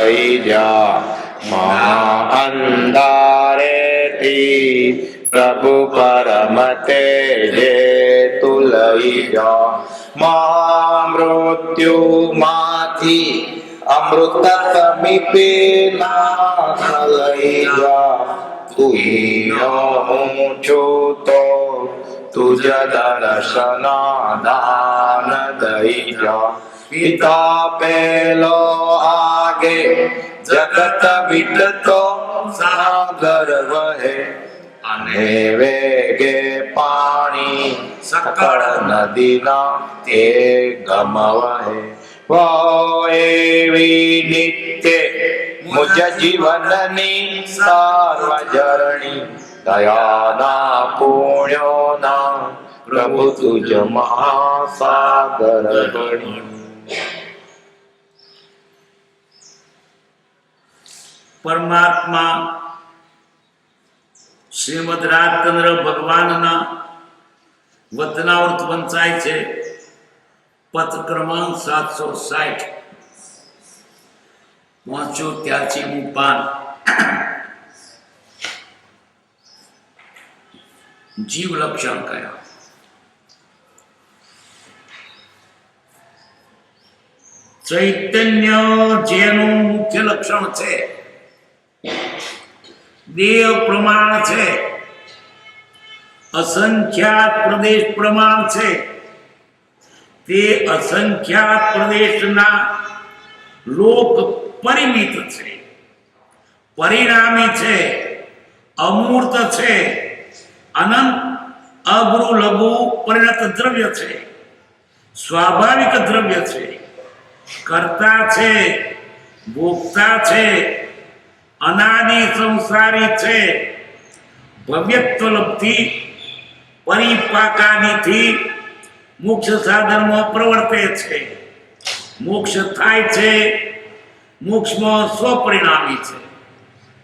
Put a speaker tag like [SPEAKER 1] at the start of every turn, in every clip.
[SPEAKER 1] લઈ જા મહા અંધારેથી પ્રભુ પરમ તેજે તું લઈ જા મહામૃત્યુમાંથી અમૃત સમીપે નાથ લઈ જા તુહીનો હું છું તો તુજ દર્શન દાન દઈ જા પિતા પેલો આગે જગત વિટતો સાગર વહે અને વેગે પાણી સકળ નદીના તે ગમવહે વો એવી નિત્ય મુજ જીવનની સાર્વજરણી દયાના પુણ્યોના પ્રભુ તુજ મહાસાગર ગણી.
[SPEAKER 2] પરમાત્મા શ્રીમદ રાજચંદ્ર ભગવાનના વતનાવૃત વંચાય છે. પદ ક્રમાંક 760 83મું પાન. જીવ લક્ષણ કયા? ચૈતન્ય જેનું મુખ્ય લક્ષણ છે દેહ પ્રમાણ છે, અસંખ્યાત પ્રદેશ પ્રમાણ છે. તે અસંખ્યાત પ્રદેશના લોક પરિમિત છે, પરિણામી છે, અમૂર્ત છે, અનંત અગૃ લઘુ પરિણત દ્રવ્ય છે, સ્વાભાવિક દ્રવ્ય છે, કર્તા છે, ભોગતા છે, અનાદિ સંસારી છે, ભવ્યત્વ લબ્ધિ પરિપાકાદિથી મોક્ષ સાધનમાં પ્રવર્તે છે. મોક્ષ થાય છે, મોક્ષમાં સ્વપરિણામી છે.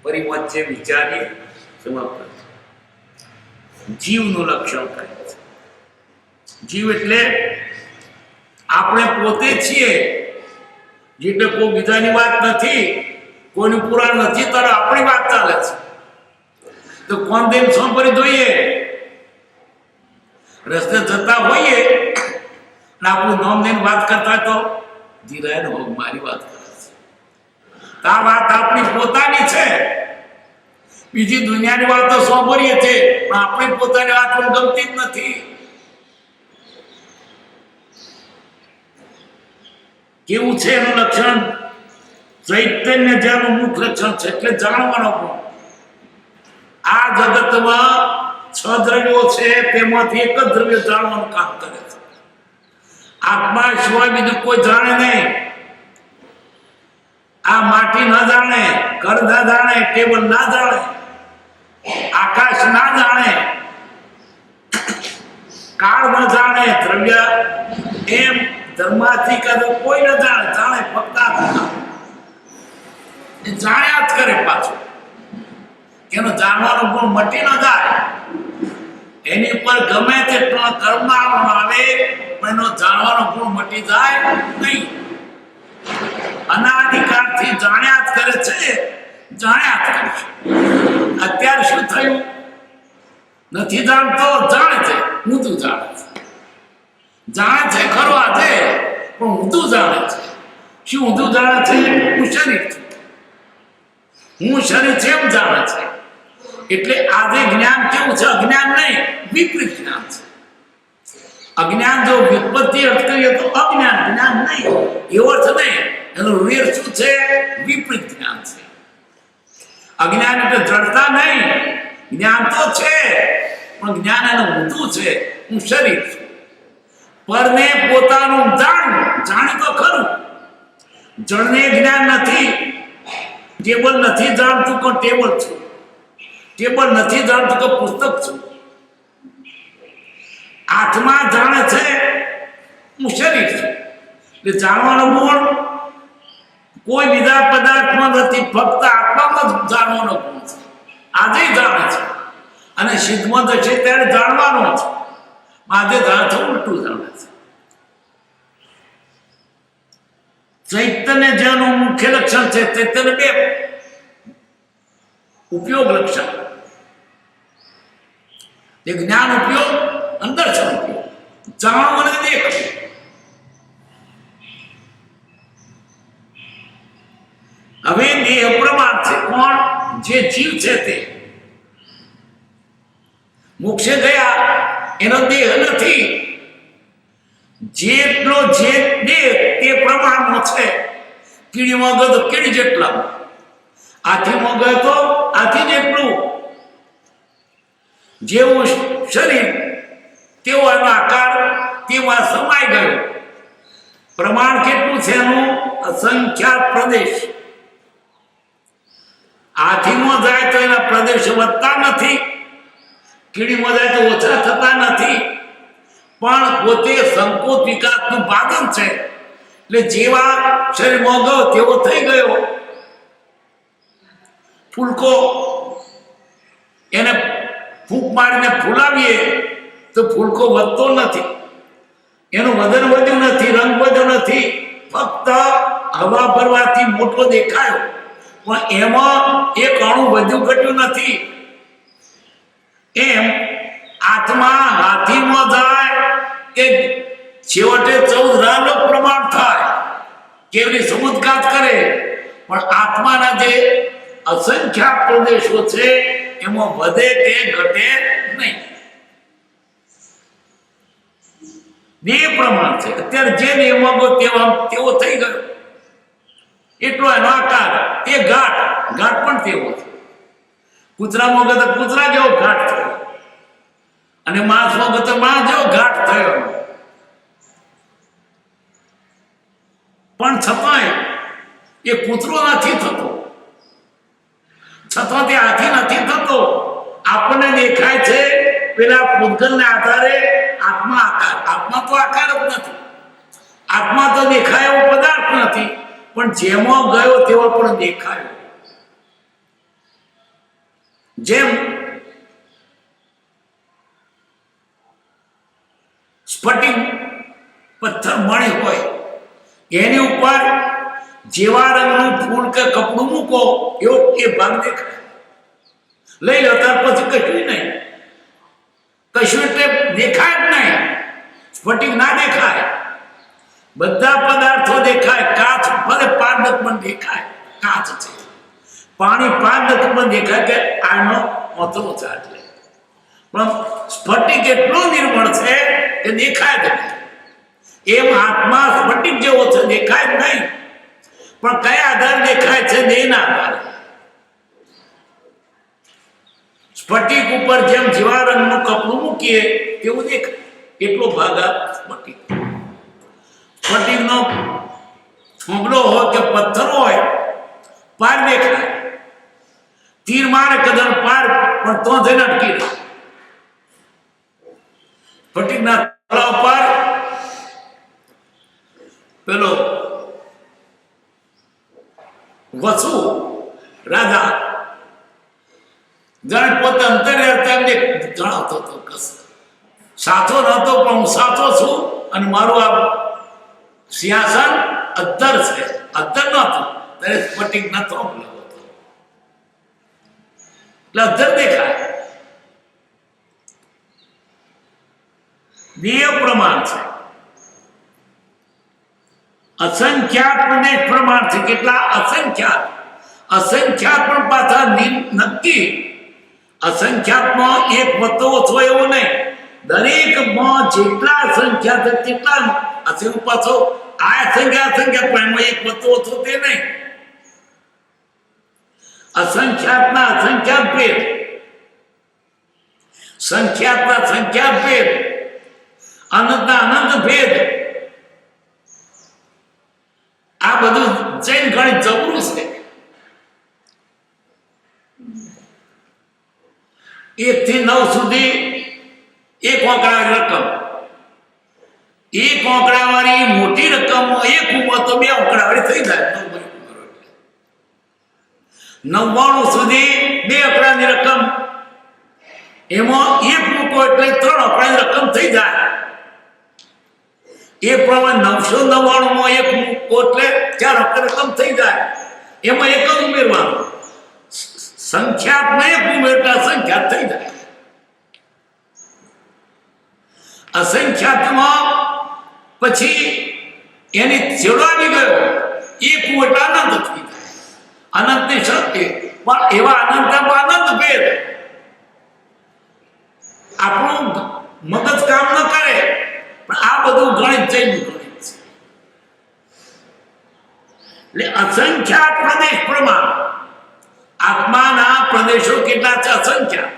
[SPEAKER 2] ફરી વચ્ચે વિચારીએ સમાપ્ત. જીવનું લક્ષણ કહે છે. જીવ એટલે આપણે પોતે છીએ. એટલે કોઈ બીજાની વાત નથી, કોઈનું પુરાણ નથી, તારે આપણી વાત ચાલે છે. તો કોણ દેવ સાંભળી જોઈએ? રસ્તે જતા હોઈએ અને આપણું નામ લઈને વાત કરતા તો ધીરાય હો મારી વાત કરે છે. આ વાત આપણી પોતાની છે. બીજી દુનિયાની વાતો સાંભળીએ છીએ પણ આપણી પોતાની વાત પણ ગમતી જ નથી. કેવું છે એનું લક્ષણ? ચૈતન્ય જેનું મુખ્ય લક્ષણ છે એટલે જાણવાનો ગુણ. આ જગતમાં 6 દ્રવ્યો છે, તેમાંથી એક જ દ્રવ્ય જાણવાનું કામ કરે છે. આત્મા સિવાય બીજું કોઈ જાણે નહીં. આ માટી ના જાણે, ઘર ના જાણે, ટેબલ ના જાણે, આકાશ ના જાણે, કાળ ન જાણે, દ્રવ્ય એમ ધર્માથી કદો કોઈ ન જાણે. જાણે ફક્ત આત્મા. એ જાણ્યા જ કરે. પાછું એનો જાણવાનો ગુણ મટી ન જાય. એની પર ગમે તેટલા કર્મ આવે પણ એનો જાણવાનો ગુણ મટી જાય નહીં. અનાદિકાળથી જાણ્યા જ કરે છે, જાણ્યા જ કરે છે. અત્યારે શું થયું? નથી જાણતો, જાણે છે, ઊંધું જાણે છે. જાણે છે ખરો આજે, પણ ઊંધું જાણે છે. શું ઊંધું જાણે છે? હું શરીર છું, હું શરીર છે એમ જાણે છે. એટલે આજે જ્ઞાન કેવું છે? અજ્ઞાન નહીં, વિપરીત જ્ઞાન છે. અજ્ઞાન જો વ્યુત્પત્તિ અર્થ કરીએ તો અજ્ઞાન, જ્ઞાન નહીં. એવો અર્થ નહીં. એનું વીર શું છે? વિપરીત જ્ઞાન છે. અજ્ઞાન એટલે જડતા નહીં. જ્ઞાન તો છે પણ જ્ઞાન એનું ઊંધું છે. હું શરીર છું. પરને પોતાનું જાણવું, જાણી તો ખરું. જળને જ્ઞાન નથી. ટેબલ નથી જાણતું કે ટેબલ છું. ટેબલ નથી જાણતું કે પુસ્તક છું. આત્મા જાણે છે હું શરીર છું. એટલે જાણવાનો ગુણ કોઈ બીજા પદાર્થમાં નથી, ફક્ત આત્મામાં જ જાણવાનો ગુણ છે. આજે જાણે છે અને સિદ્ધમાં જશે ત્યારે જાણવાનો છે. આજે જાણે છે ઉલટું જાણે છે. ચૈતન્ય જેનું મુખ્ય લક્ષણ છે ચૈતન્ય બે ઉપયોગ લક્ષણ, એક જ્ઞાન ઉપયોગ, અંદર્શન ઉપયોગ, જાણવું અને દેખવું. હવે દેહ પ્રમાણ છે. કોણ? જે જીવ છે તે. મોક્ષે ગયા એનો દેહ નથી. જેટલો જે દેહ તે પ્રમાણનો છે. કીડીમાં ગયો તો કીડી જેટલા, હાથીમાં ગયો તો હાથી જેટલું. જેવું શરીર તેવો એનો આકાર તેમાં સમાઈ ગયો. પ્રમાણ કેટલું છે એનું? અસંખ્યાત પ્રદેશ. હાથીમાં જાય તો એના પ્રદેશ વધતા નથી, કીડીમાં જાય તો ઓછા થતા નથી, પણ પોતે સંકોચ વિકાસનું ભાગન છે. એટલે જેવા શરીરમાં ગયો તેવો થઈ ગયો. ફૂલકો એને ફૂંક મારીને ફૂલાવીએ તો ફૂલકો વધતો નથી, એનું વજન વધ્યું નથી, રંગ વધ્યો નથી, ફક્ત હવા ભરવાથી મોટો દેખાયો, પણ એમાં એક અણુ વધ્યું ઘટ્યું નથી. એમ આત્મા હાથીમાં જાય કે છેવટે 14 રાનો પ્રમાણ થાય, કેવડી સમુદ્ઘાત કરે, પણ આત્માના જે અસંખ્યાત પ્રદેશો છે એમાં વધે કે ઘટે નહીં. દેહ પ્રમાણ છે. અત્યારે જે દેહમાં ગયો તેવો થઈ ગયો. એટલો એનો આકાર. એ ઘાટ પણ તેવો છે. કૂતરામાં ગયો તો કૂતરા જેવો ઘાટ થયો, અને માણસમાં ગયો તો માણસ જેવો ઘાટ થયો. પણ છતાંય એ કૂતરો નથી થતો, છતાં તે હાથી નથી થતો. આપણને દેખાય છે પેલા પૂતગલને આધારે આત્મા આકાર. આત્મા તો આકાર જ નથી. આત્મા તો દેખાય એવો પદાર્થ નથી, પણ જેમાં ગયો તેવો પણ દેખાયો. જેમ સ્ફટિક પથ્થર મણી હોય, એની ઉપર જેવા રંગનું ફૂલ કે કપડું મૂકો એવો એ ભાગ દેખાય. લઈ લો ત્યાર પછી કશું નહીં, કશું એટલે દેખાય જ નહીં. સ્ફટિક ના દેખાય, બધા પદાર્થો દેખાય. કાચ ભલે પારદર્શક પણ દેખાય, કાચ છે. પાણી પારદર્શક પણ દેખાય કે આનો ઓતરો છે એટલે, પણ સ્ફટિક એટલો નિર્મળ છે કે દેખાય જ નહીં. એમ આત્મા સ્ફટિક જેવો છે, દેખાય જ નહીં. પણ કયા આધાર દેખાય છે? દેહના આધારે. સ્ફટિક ઉપર જેમ જીવા રંગનું કપડું મૂકીએ તેવું દેખાય. એટલો ભાગ આ સ્ફટિક. સ્ફટિકનો થોંભલો હોય કે પથ્થર હોય, પાર દેખાય. તીર મારે કદમ પાર, પણ તો જઈને અટકી રહે. સ્ફટિકના તળાવ પર પેલો વસુ રાજા જાણે પોતે અંતરે એમને જણાવતો હતો, સાથો નહોતો પણ હું સાથો છું, અને મારું આ સિંહાસન અદ્ધર છે. અદ્ધર નહોતું ત્યારે સ્ફટિક નતો હતો, એટલે અદ્ધર દેખાય. દેહ પ્રમાણ છે. અસંખ્યાત પ્રદેશ પ્રમાણ છે. કેટલા? અસંખ્યાત. અસંખ્યાત પણ પાછા નક્કી. અસંખ્યાતમાં એક વધતો ઓછો એવો નહીં. દરેકમાં જેટલા અસંખ્યાત તેટલા અસંખ્ય પાછો આ અસંખ્યાત પણ એમાં એક વધતો ઓછો તે નહીં. અસંખ્યાતના અસંખ્યાત ભેદ, સંખ્યાતના સંખ્યાત ભેદ, અનંતના અનંત ભેદ. આ બધું જૈન ગણિત જબરું છે. 1 થી 9 સુધી એક આંકડાવાળી રકમ, એક આંકડાવાળી મોટી રકમ એક ઉંમર તો 2 આંકડાવાળી થઈ જાય. 99 સુધી 2 આંકડાની રકમ, એમાં એક મૂકો એટલે 3 આંકડાની રકમ થઈ જાય. એ પ્રમાણે 999 માં એક મૂકો એટલે 4 રકમ થઈ જાય. એમાં એક જ ઉમેરવાનું, સંખ્યાતમાં એક ઉમેરતા સંખ્યાત થઈ જાય. અસંખ્યાતમાં પછી એની છેડો આવી ગયો, એક ઉમેરતા અનંત થઈ જાય. અનંતની શક્તિ પણ એવા અનંતમાં અનંત ભેદ. આપણું મગજ કામ ન કરે, પણ આ બધું ગણિત જઈને ગણિત છે. એટલે અસંખ્યાત પ્રદેશ પ્રમાણ આત્માના પ્રદેશો કેટલા છે? અસંખ્યાત.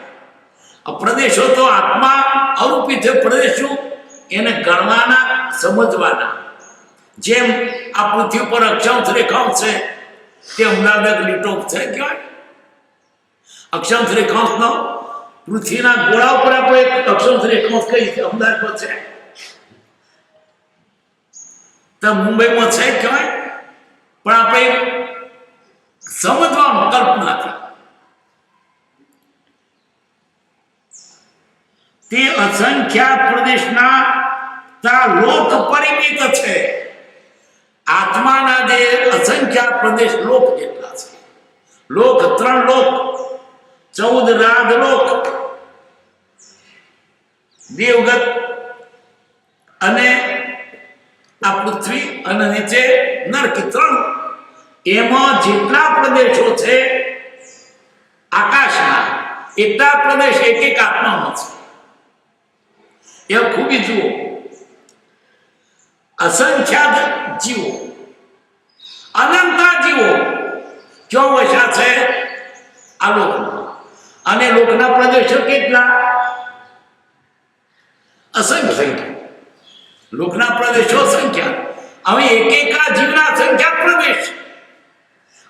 [SPEAKER 2] પ્રદેશો તો આત્મા અરૂપી છે. પ્રદેશો એને ગણવાના, સમજવાના. જેમ આ પૃથ્વી પર અક્ષાંશ રેખાંશ છે, તે અમદાવાદ લીટો છે કહેવાય. અક્ષાંશ રેખાંશનો પૃથ્વીના ગોળા ઉપર આપણે એક અક્ષાંશ રેખાંશ કઈ છે, અમદાવાદ પર છે, તો મુંબઈમાં છે કહેવાય. પણ આપણે સમજવાનું કલ્પનાથી તે અસંખ્યાત પ્રદેશના લોક પરિમિત છે. આત્માના જે અસંખ્યાત પ્રદેશ લોક જેટલા છે. લોક 3 લોક, 14 રાજ લોક, દેવગત અને આ પૃથ્વી અને નીચે નરક 3. એમાં જેટલા પ્રદેશો છે આકાશના, એટલા પ્રદેશ એક એક આત્મામાં છે. એ ખૂબી જુઓ. અસંખ્યાત જીવો, અનંતા જીવો ક્યાં વસ્યા છે? આ લોકમાં. અને લોકના પ્રદેશો કેટલા? અસંખ્ય. લોકના પ્રદેશો સંખ્યા. હવે એક એક જીવના સંખ્યા પ્રદેશ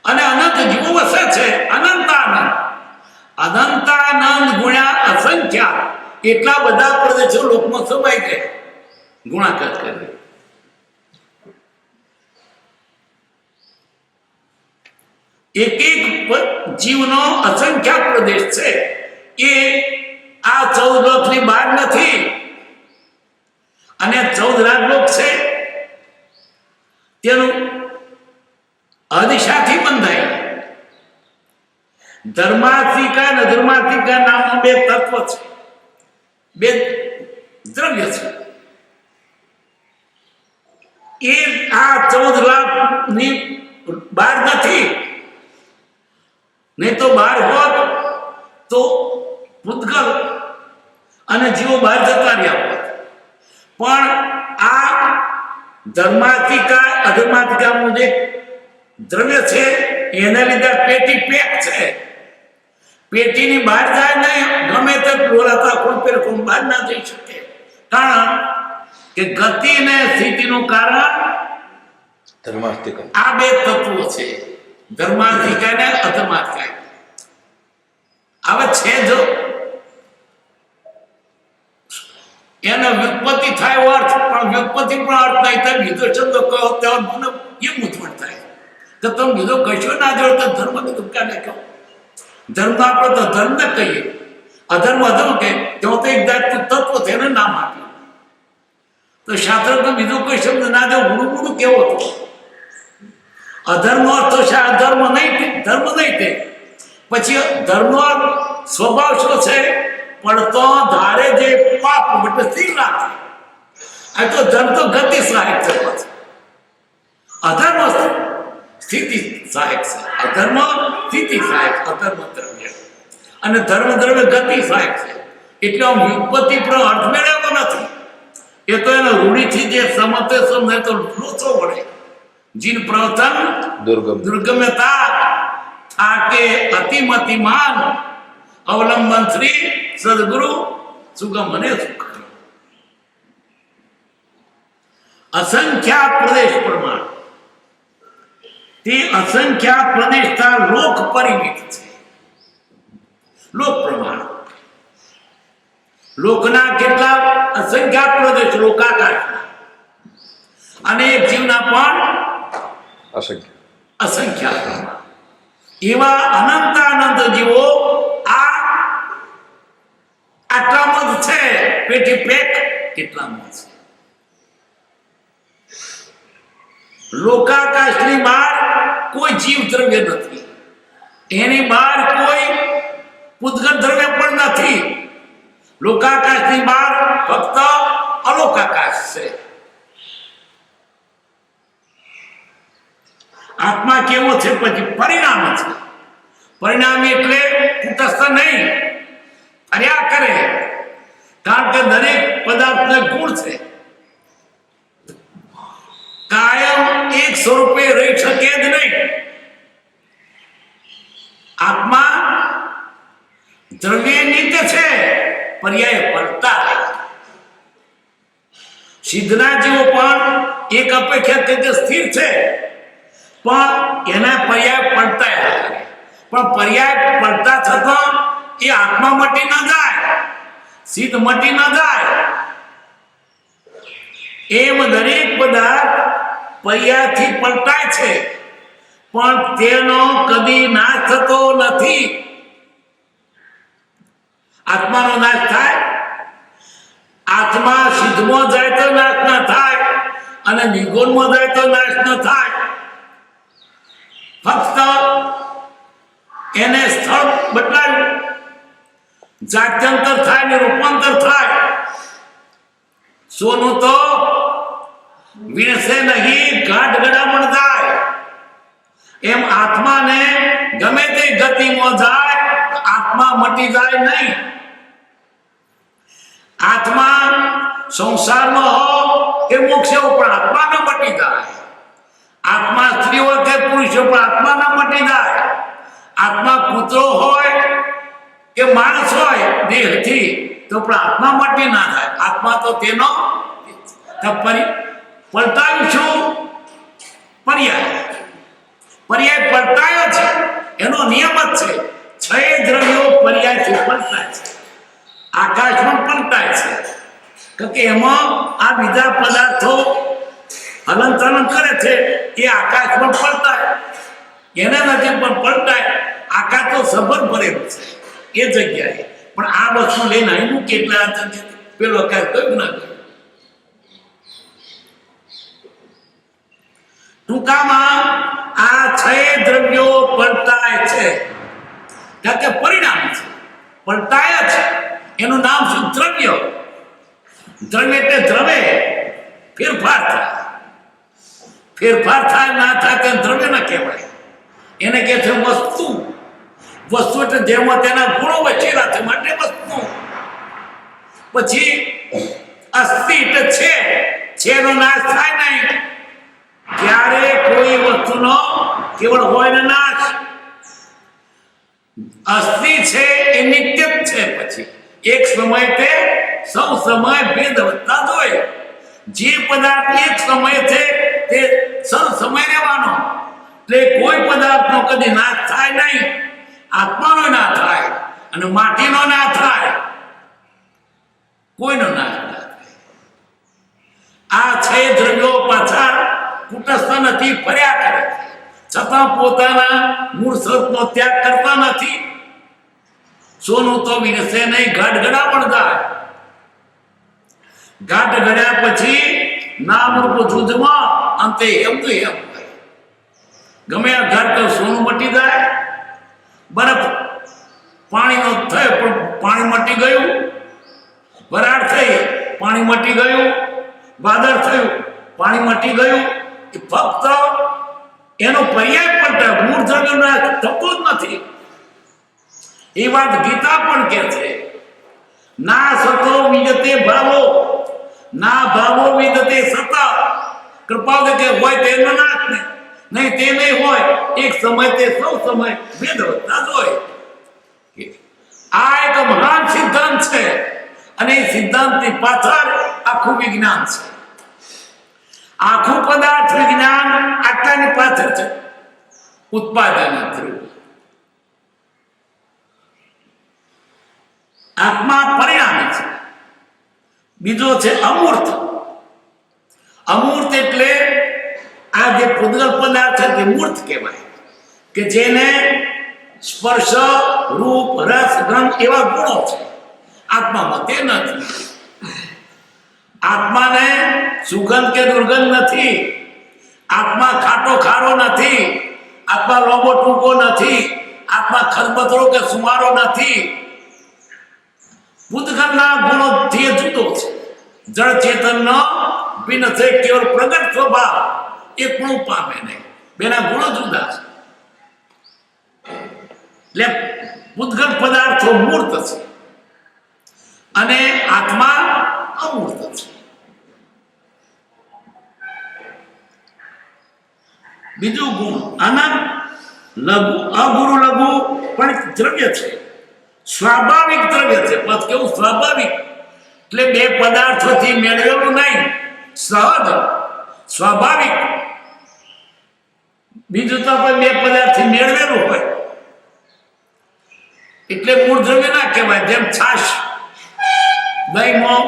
[SPEAKER 2] અને અનંત જીવો વસે છે. અનંતાનંદ, અનંતાનંદ ગુણ્યા અસંખ્યાત, એટલા બધા પ્રદેશો લોકમાં સમાઈ ગયા. ગુણાકાર કરે. એક એક જીવનો અસંખ્યાત પ્રદેશ છે. એ આ 14 લોકની બહાર નથી. અને 14 રાજલોક છે, તેનું અદિશાથી બંધાય. ધર્માર્થિકા અને અધર્માર્થિકા નામના 2 તત્વ છે, 2 દ્રવ્ય છે. એ આ 14 લાખની બહાર નથી. નહીં તો બહાર હોત તો ભૂતગલ અને જીવો બહાર જતા રહ્યા હોત. પણ આ ધર્માર્થિકા અધર્માર્થિકાનું જે દ્રવ્ય છે એના લીધે પેટી પેક છે. પેટીની બહાર જાય નહીં, ગમે તે ડોલાતા કોઈ પેર કોઈ બહાર ના જઈ શકે. કારણ કે ગતિ અને સ્થિતિનું કારણ
[SPEAKER 1] ધર્માર્થિકા.
[SPEAKER 2] આ 2 તત્વો છે, ધર્માર્થિકા અને અધર્માર્થિકા. હવે છે જો એનો વ્યુત્પત્તિ થાય અર્થ, પણ વ્યુત્પત્તિ પણ અર્થ નહીં થાય. બીજો શબ્દ કહો તો મને એ મૂંઝવણ થાય કે તમે બીજો કશો ના જોડો તો ધર્મ કીધું ક્યાં કહો? ધર્મ આપણે તો ધર્મ ને કહીએ, અધર્મ અધર્મ કહે. તો એક જાતનું તત્વ છે, એને નામ આપ્યું. તો શાસ્ત્રમાં બીજો કોઈ શબ્દ ના દે, ઊંડું ઊંડું કેવો હતો? અધર્મ અર્થ છે, અધર્મ નહીં, ધર્મ નહીં તે. પછી ધર્મનો સ્વભાવ શું છે? પડતો ધારે જે પાપ એટલે સ્થિર રાખે. આ તો ધર્મ તો ગતિ સહાયક છે. અધર્મ સ્થિતિ સહાયક છે. અધર્મ સ્થિતિ સહાયક, અધર્મ દ્રવ્ય. અને ધર્મ દ્રવ્ય ગતિ સહાયક છે. એટલે આમ વ્યુત્પત્તિ પર અર્થ મેળવવો નથી. એ તો એનો રૂઢિથી જે સમતે સમજે તો લોચો વળે. જીન પ્રવર્તન દુર્ગમ્યતા થાકે અતિમતિમાન, અવલંબન શ્રી સદગુરુ સુગમ અને સુખ. અસંખ્યાત પ્રદેશ પ્રમાણ તે અસંખ્યાત પ્રદેશના લોક પરિમિત છે. લોક પ્રમાણ લોકના કેટલા અસંખ્યાત પ્રદેશ લોકાકાશના, અને એક જીવના પણ અસંખ્યાત પ્રમાણ. એવા અનંતાનંત જીવો આટલામાં જ છે. પેટી પેક કેટલામાં છે. લોકાકાશની બહાર કોઈ જીવ દ્રવ્ય નથી, એની બહાર કોઈ પૂતગલ દ્રવ્ય પણ નથી. લોકાકાશની બહાર ફક્ત અલોકાકાશ છે. આત્મા કેવો છે? પછી પરિણામ છે. પરિણામ એટલે કુટસ્થ નહીં, ફર્યા કરે. કારણ કે દરેક પદાર્થને ગુણ છે, કાયમ એક સ્વરૂપે રહી શકે જ નહીં. આત્મા દ્રવ્ય નિત્ય છે, પર્યાય પડતા. સિદ્ધના જીવો પણ એક અપેક્ષા કે સ્થિર છે, પણ એના પર્યાય પડતા કરે. પણ પર્યાય પડતા છતાં એ આત્મા મટી ન જાય, સિદ્ધ મટી ન જાય. એમ દરેક પદાર્થ પર્યાયથી પલટાય છે, પણ તેનો કદી નાશ થતો નથી. આત્માનો નાશ થાય, આત્મા સિદ્ધમાં જાય તો નાશ ન થાય, અને નિર્ગુણમાં જાય તો નાશ ન થાય. ફક્ત એને સ્થળ બદલાયું, જાત્યંતર થાય ને રૂપાંતર થાય. સોનું તો વીણશે નહીં, ગાઢ ગડામણ જાય. એમ આત્માને ગમે તે ગતિમાં જાય, આત્મા મટી જાય નહીં. આત્મા સંસારમાં હો કે મોક્ષે હો, પણ આત્મા ન મટી જાય. આત્મા સ્ત્રી હોય કે પુરુષ હોય, પણ આત્મા ન મટી જાય. આત્મા કૂતરો હોય કે માણસ હોય દેહથી, તો પણ આત્મા મટી ના થાય. આત્મા તો તેનો પલટાયું છું, પર્યાય પલટાયો છે, એનો નિયમ જ છે. 6 દ્રવ્યો પર્યાયથી પલટાય છે. આકાશમાં પલટાય છે, કારણ કે એમાં આ બીજા પદાર્થો હલનચલન કરે છે, એ આકાશમાં પલટાય. એને નથી પણ પલટાય. આકાશ તો સભર ભરેલું છે એ જગ્યાએ, પણ આ વસ્તુ લઈને આવ્યું કેટલા પેલો આકાશ કયું ના કર્યું. ટૂંકામાં આ 6 દ્રવ્યો પલટાય છે, કારણ કે પરિણામ છે, પલટાય છે. એનું નામ શું? દ્રવ્ય. દ્રવ્ય એટલે દ્રવે ફેરફાર થાય. ફેરફાર થાય ના થાય તે દ્રવ્ય ના કહેવાય. એને કહે છે વસ્તુ. વસ્તુ એટલે જેમાં તેના ગુણો વચેલા છે, માટે વસ્તુ. પછી અસ્થિ એટલે છે નો નાશ થાય નહીં. જ્યારે કોઈ વસ્તુનો કેવળ હોય ને નાશ. અસ્થિ છે એ નિત્ય છે. પછી એક સમય તે સૌ સમય ભેદ વધતા જ હોય. જે પદાર્થ એક સમય છે તે સૌ સમય રહેવાનો, એટલે કોઈ પદાર્થનો કદી નાશ થાય નહીં. આત્માનો ના થાય અને માટીનો ના થાય, કોઈનો નાશ ના થાય. આ 6 દ્રવ્યો પાછા કુટસ્થ નથી, ફર્યા કરે, છતાં પોતાના મૂળ સ્વરૂપનો ત્યાગ કરતા નથી. સોનું તો વીણશે નહીં, ગાઢ ગડામણ જાય. ગાઢ ગડ્યા પછી નામ રૂપ જુદમાં અંતે એમનું એમ થાય. ગમે આ ઘાટ તો સોનું મટી જાય. બરફ પાણીનો થયો પણ પાણી મટી ગયું. વરાળ થઈ, પાણી મટી ગયું. વાદળ થયું, પાણી મટી ગયું. એ ફક્ત એનો પર્યાય પડતા મૂળ દ્રવ્ય થતો જ નથી. એ વાત ગીતા પણ કહે છે, ના સતો વિદતે ભાવો, ના ભાવો વિદતે સતા. કૃપા કે હોય તેનો નાશ નહીં, તે નહીં હોય. એક સમય તે સૌ સમય ભેદ વધતા જ હોય. આ એક મહાન સિદ્ધાંત છે, અને એ સિદ્ધાંતની પાછળ આખું વિજ્ઞાન છે. આખું પદાર્થ વિજ્ઞાન આટલાની પાછળ છે. ઉત્પાદન થ્રુ આત્મા પરિણામી છે. બીજો છે અમૂર્ત. અમૂર્ત એટલે આ જે પૂતગલ પદાર્થ છે તે મૂર્ત કહેવાય, કે જેને સ્પર્શ, રૂપ, રસ, ગંધ એવા ગુણો છે. આત્મામાં તે નથી. આત્માને સુગંધ કે દુર્ગંધ નથી. આત્મા ખાટો ખારો નથી, આત્મા લોબો ટૂંકો નથી, આત્મા ખરબતરો કે સુમારો નથી. ભૂતગળના ગુણોથી જુદો છે. જળ ચેતનનો ભિન્ન છે. કેવળ પ્રગટ સ્વભાવ એ પણ પામે નહીં. બેના ગુણો જુદા છે. એટલે ભૂતગળ પદાર્થો મૂર્ત છે અને આત્મા અમૂર્ત છે. બીજું ગુણ અનંત લઘુ અગુરુ લઘુ પણ દ્રવ્ય છે, સ્વાભાવિક દ્રવ્ય છે. બસ કેવું સ્વાભાવિક એટલે બે પદાર્થોથી મેળવેલું નહીં, સહજ સ્વાભાવિક. બીજું તો કોઈ બે પદાર્થથી મેળવેલું હોય એટલે મૂળ દ્રવ્ય ના કહેવાય. જેમ છાશ દહીંમાં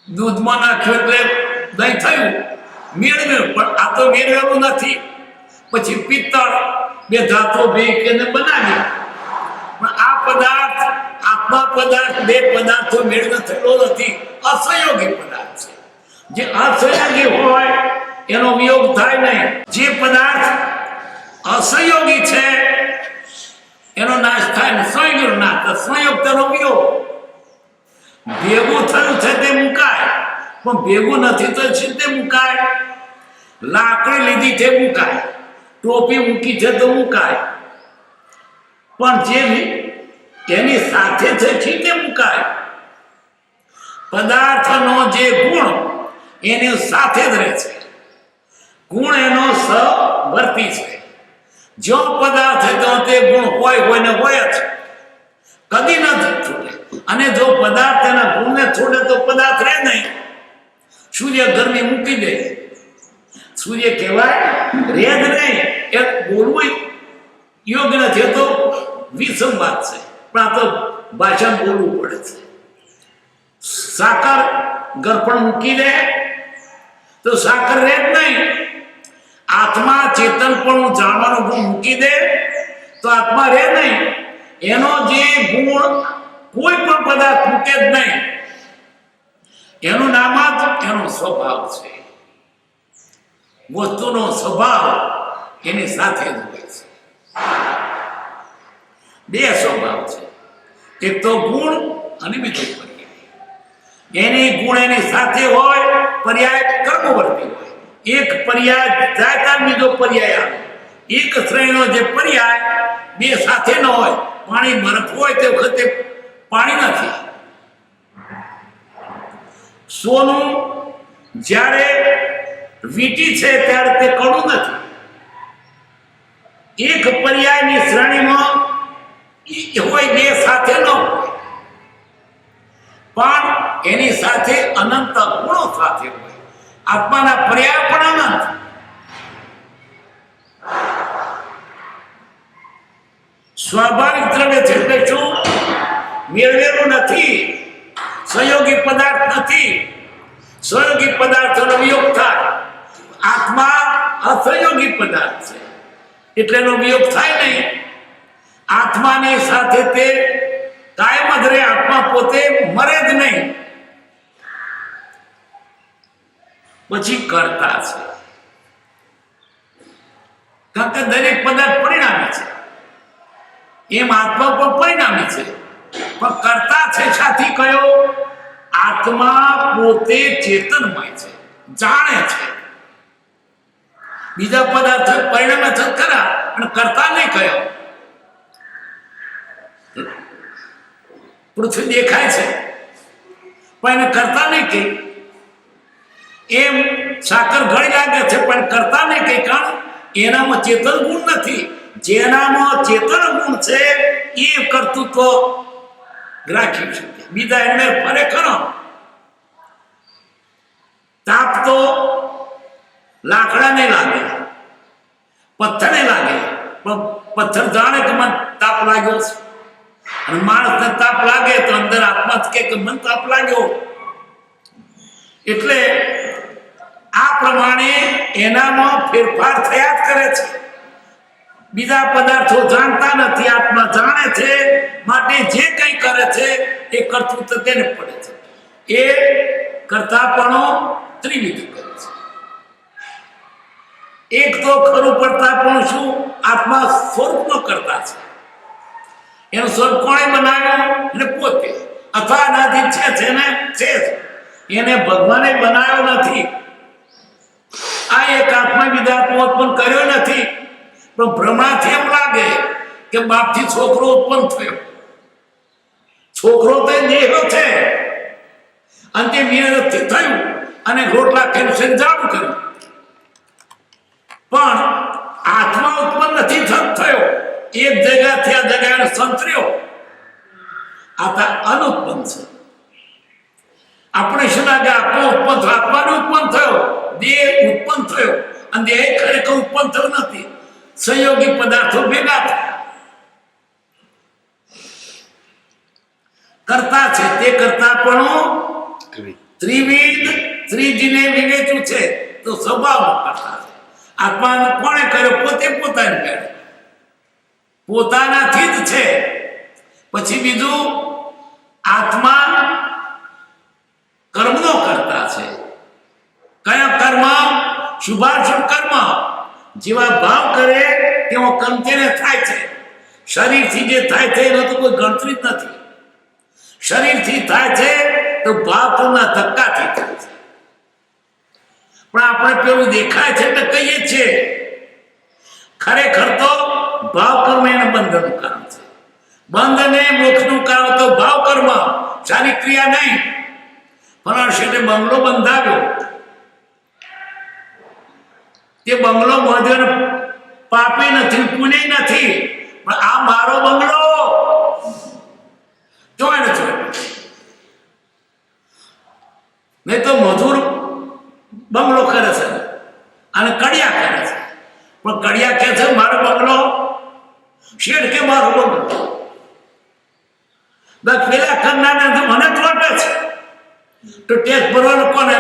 [SPEAKER 2] દૂધમાં નાખ્યું એટલે દહીં થયું, મેળવ્યું. પણ આ તો મેળવેલું નથી. પછી પિત્તળ બે ધાતુ ભેગીને બનાવી. પણ આ પદાર્થ આત્મા પદાર્થ બે પદાર્થો મેળવે થયેલો નથી, અસહયોગી પદાર્થ છે. જે અસહયોગી હોય એનો વિયોગ થાય નહીં. જે પદાર્થ અસહયોગી છે એનો નાશ થાય ને સંયોગ નાશ, સંયોગ તેનો વિયોગ. ભેગું થયું છે તે મુકાય, પણ ભેગું નથી તો તે મુકાય. લાકડી લીધી છે મુકાય, ટોપી મૂકી છે તો મુકાય, પણ જે એની સાથે છે તે મુકાય. પદાર્થનો જે ગુણ એની સાથે જ રહે છે. ગુણ એનો સહવર્તી છે. જો પદાર્થ તો તે ગુણ હોય ને હોય જ, કદી ન છૂટે. અને જો પદાર્થ એના ગુણને છોડે તો પદાર્થ રહે નહીં. સૂર્ય ગરમી મૂકી દે, સૂર્ય કહેવાય રહે જ નહીં. એ બોલવું યોગ્ય નથી, તો વિષમ વાત છે, પણ આ તો ભાષા બોલવું પડે છે. સાકર ગરપણ મૂકી દે તો સાકર રહે જ નહીં. આત્મા ચેતન પણ જાણવાનો ગુણ મૂકી દે તો આત્મા રહે નહીં. એનો જે ગુણ કોઈ પણ પદાર્થ મૂકે જ નહીં, એનું નામ જ એનો સ્વભાવ છે. વસ્તુનો સ્વભાવ એની સાથે જ હોય છે. બે સ્વભાવ છે, એક તો ગુણ અને બીજો પર્યાય. એની ગુણ એની સાથે હોય, પર્યાય કર્મવર્તી હોય. એક પર્યાય જાય ત્યાં બીજો પર્યાય આવે. એક શ્રેણીનો જે પર્યાય બે સાથે ન હોય, પાણી બરફ હોય તે વખતે પાણી નથી. સોનું જ્યારે વીંટી છે ત્યારે તે કડું નથી. એક પર્યાયની શ્રેણીમાં હોય, બે સાથે ન હોય, પણ એની સાથે અનંત ગુણો સાથે હોય. આત્માના પર્યાય પણ અનંત. સ્વાભાવિક દ્રવ્ય છે એટલે શું? મેળવેલું નથી, સહયોગી પદાર્થ નથી. સહયોગી પદાર્થનો વિયોગ થાય. આત્મા અસહયોગી પદાર્થ છે એટલે એનો વિયોગ થાય નહીં. આત્માની સાથે તે કાયમ જ રહે. આત્મા પોતે મરે જ નહીં. પછી કરતા છે, કારણ કે દરેક પદાર્થ પરિણામી છે, એમ આત્મા પણ પરિણામી છે. પણ કરતા છે સાથી કયો? આત્મા પોતે ચેતનમય છે, જાણે છે. બીજા પદાર્થ પરિણામે છે ખરા, અને કરતા નહીં કયો. પૃથ્વી દેખાય છે પણ એને કરતા નહીં કઈ. એમ સાકર ગળી લાગે છે પણ કરતા નહીં કઈ, કારણ એનામાં ચેતન ગુણ નથી. જેનામાં ચેતન ગુણ છે એ કર્તૃત્વ રાખી શકે. બીજા એને ફરે ખરો. તાપ તો લાકડાને લાગે, પથ્થરને લાગે, પણ પથ્થર જાણે કે મને તાપ લાગ્યો છે. અને માણસને તાપ લાગે તો અંદર આત્મા જ કે મને તાપ લાગ્યો. એટલે આ પ્રમાણે એનામાં ફેરફાર થયા જ કરે છે. બીજા પદાર્થો જાણતા નથી, આત્મા જાણે છે. માટે જે કંઈ કરે છે એ કર્તૃત્વ તેને પડે છે. એ કરતાપણો ત્રિવિધ કરે છે. એક તો ખરું પડતા પણ શું આત્મા સ્વરૂપનો કરતા છે. એનું સ્વરૂપ કોણે બનાવ્યું? એટલે પોતે અથવા અનાદિ છે ને છે એને ભગવાને બનાવ્યો નથી. આ એક આત્મા વિધાત્મા ઉત્પન્ન કર્યો નથી, પણ ભ્રમણાથી એમ લાગે કે બાપથી છોકરો ઉત્પન્ન થયો. છોકરો તો દેહ છે અને તે વિરથી થયું અને રોટલા ખેડશે જાડું કર્યું, પણ આત્મા ઉત્પન્ન નથી થયો. એક જગ્યાથી આ જગ્યાએ સંતર્યો. આ અનુત્પન્ન છે. આપણે શું લાગે આત્મા ઉત્પન્ન થયો? આત્માનો ઉત્પન્ન થયો, દેહ ઉત્પન્ન થયો અને દેહ ખરેખર ઉત્પન્ન થયો નથી. સંયોગી પદાર્થો ભેગા થયા કરતા છે. તે કરતા પણ ત્રિવિધ ત્રિજીને વિવેચ્યું છે તો સ્વભાવનો કરતા છે. આત્માને કોણે કર્યો? પોતે પોતાને કર્યો, પોતાનાથી જ છે. પછી બીજું આત્મા કર્મનો કરતા છે. કયા કર્મ? શુભાશુભ કર્મ. જેવા ભાવ કરે તેવો કર્મ તેને થાય છે. શરીરથી જે થાય છે એનો તો કોઈ ગણતરી જ નથી. શરીરથી થાય છે તો ભાવ કર્મના ધક્કાથી થાય છે. પણ આપણે પેલું દેખાય છે એટલે કહીએ છીએ, ખરેખર તો ભાવ કર્મ એને બંધનનું કારણ છે. બંધને મોક્ષનું કારણ તો ભાવ કર્મ, સારી ક્રિયા નહીં. ફલાણા શેઠે બંગલો બંધાવ્યો, તે બંગલો બાંધ્યો પાપી નથી, પુણ્ય નથી, પણ આ મારો બંગલો જોડે છે. નહીં તો મજૂર બંગલો કરે છે અને કડિયા કરે છે, પણ કડિયા કે છે મારો બંગલો, શેઠ કે મારો બંગલો. બસ પેલા કરનારને મને ચોટે છે તો ટેક્સ ભરવાનો કોને?